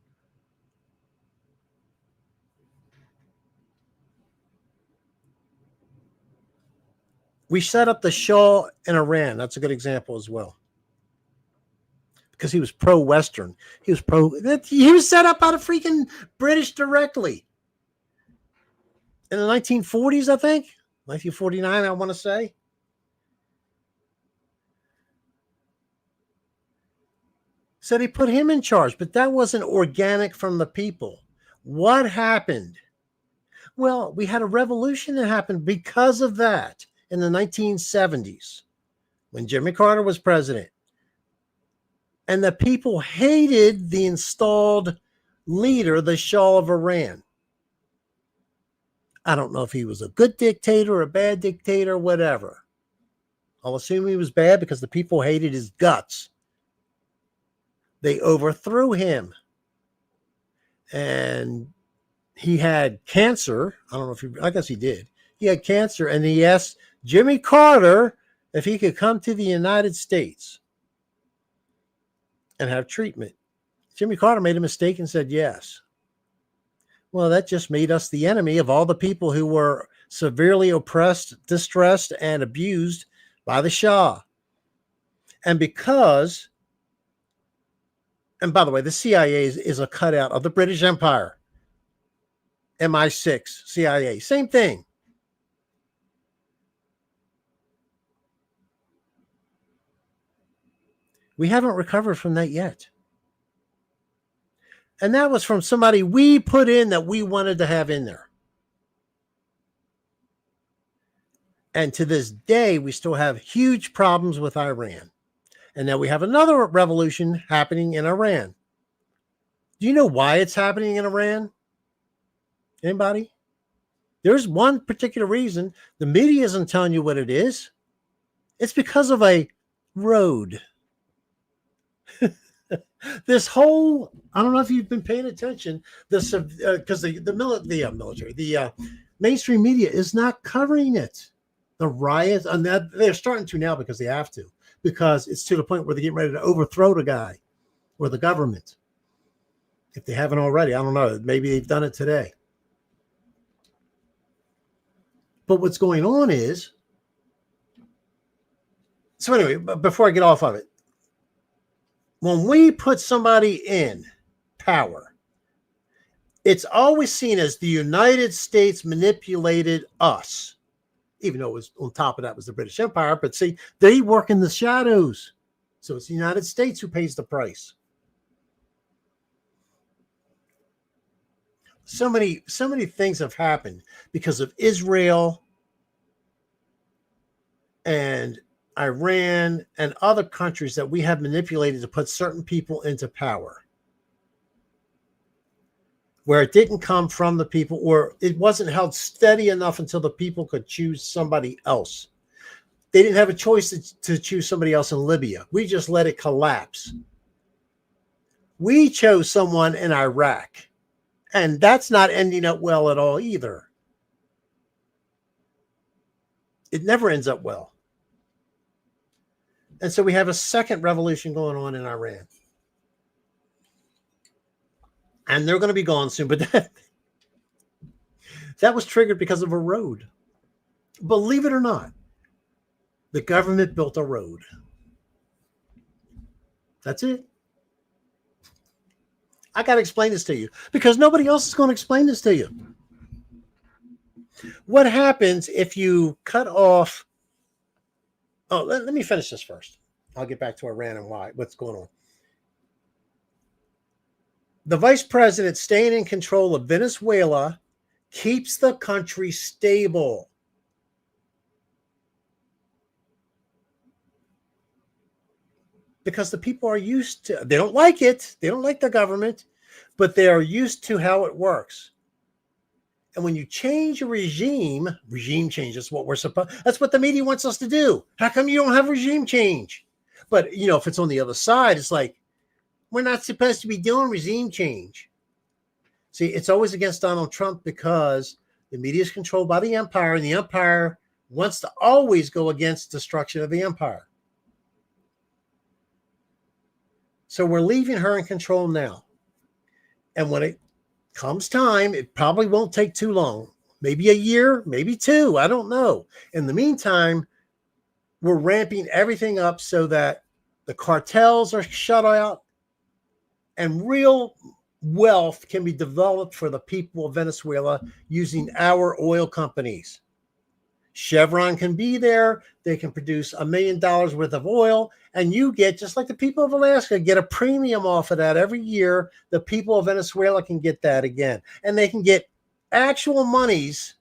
We set up the Shah in Iran. That's a good example as well. Because he was pro-Western. He was set up by the freaking British directly. In the 1940s, I think. 1949, I want to say. So they put him in charge, but that wasn't organic from the people. What happened? Well, we had a revolution that happened because of that in the 1970s when Jimmy Carter was president. And the people hated the installed leader, the Shah of Iran. I don't know if he was a good dictator or a bad dictator, whatever. I'll assume he was bad because the people hated his guts. They overthrew him. And he had cancer. I don't know if I guess he did. He had cancer, and he asked Jimmy Carter if he could come to the United States and have treatment. Jimmy Carter made a mistake and said yes. Well, that just made us the enemy of all the people who were severely oppressed, distressed, and abused by the Shah. And because, and by the way, the CIA is a cutout of the British Empire. MI6, CIA, same thing. We haven't recovered from that yet. And that was from somebody we put in that we wanted to have in there. And to this day, we still have huge problems with Iran. And now we have another revolution happening in Iran. Do you know why it's happening in Iran? Anybody? There's one particular reason. The media isn't telling you what it is. It's because of a road. This whole, I don't know if you've been paying attention, because the mainstream media is not covering it. The riots, and they're starting to now because they have to, because it's to the point where they're getting ready to overthrow the guy or the government. If they haven't already, I don't know. Maybe they've done it today. But what's going on is, so anyway, before I get off of it, when we put somebody in power, it's always seen as the United States manipulated us. even though it was on top of that was the British Empire. But see, they work in the shadows. So it's the United States who pays the price. So many things have happened because of Israel and Iran and other countries that we have manipulated to put certain people into power, where it didn't come from the people, or it wasn't held steady enough until the people could choose somebody else. They didn't have a choice to choose somebody else in Libya. We just let it collapse. We chose someone in Iraq, and that's not ending up well at all either. It never ends up well. And so we have a second revolution going on in Iran. And they're going to be gone soon. But that was triggered because of a road. Believe it or not, the government built a road. That's it. I got to explain this to you because nobody else is going to explain this to you. What happens if you cut off? Oh, let me finish this first. I'll get back to Iran and what's going on. The vice president staying in control of Venezuela keeps the country stable. Because the people are used to, they don't like it. They don't like the government, but they are used to how it works. And when you change a regime change is what that's what the media wants us to do. How come you don't have regime change? But, if it's on the other side, it's like, we're not supposed to be doing regime change. See, it's always against Donald Trump because the media is controlled by the empire, and the empire wants to always go against destruction of the empire. So we're leaving her in control now. And when it comes time, it probably won't take too long. Maybe a year, maybe 2. I don't know. In the meantime, we're ramping everything up so that the cartels are shut out and real wealth can be developed for the people of Venezuela using our oil companies. Chevron can be there. They can produce $1 million worth of oil, and you get, just like the people of Alaska, get a premium off of that every year. The people of Venezuela can get that again, and they can get actual monies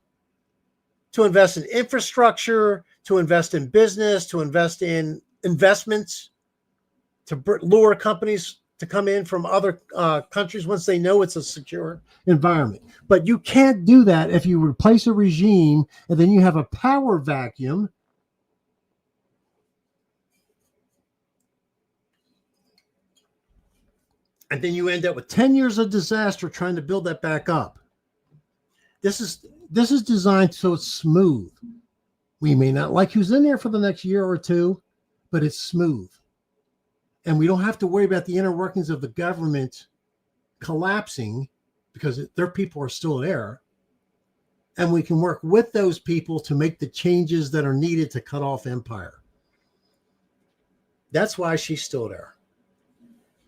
to invest in infrastructure, to invest in business, to invest in investments, to lure companies to come in from other countries once they know it's a secure environment. But you can't do that if you replace a regime and then you have a power vacuum. And then you end up with 10 years of disaster trying to build that back up. This is designed so it's smooth. We may not like who's in there for the next year or 2, but it's smooth. And we don't have to worry about the inner workings of the government collapsing because their people are still there. And we can work with those people to make the changes that are needed to cut off empire. That's why she's still there.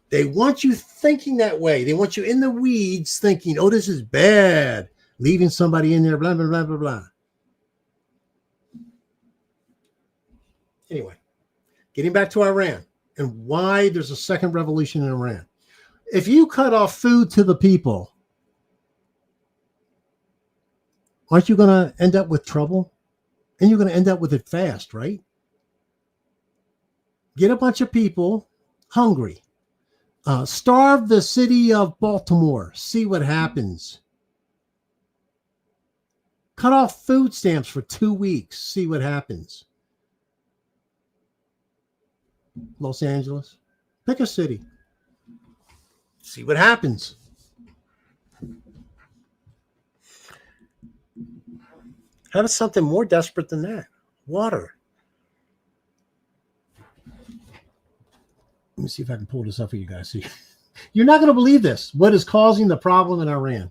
They want you thinking that way. They want you in the weeds thinking, oh, this is bad. Leaving somebody in there, blah, blah, blah, blah, blah. Anyway, getting back to Iran and why there's a second revolution in Iran. If you cut off food to the people, aren't you going to end up with trouble? And you're going to end up with it fast, right? Get a bunch of people hungry. Starve the city of Baltimore. See what happens. Cut off food stamps for 2 weeks. See what happens. Los Angeles. Pick a city. See what happens. How about something more desperate than that? Water. Let me see if I can pull this up for you guys. See, you're not going to believe this. What is causing the problem in Iran?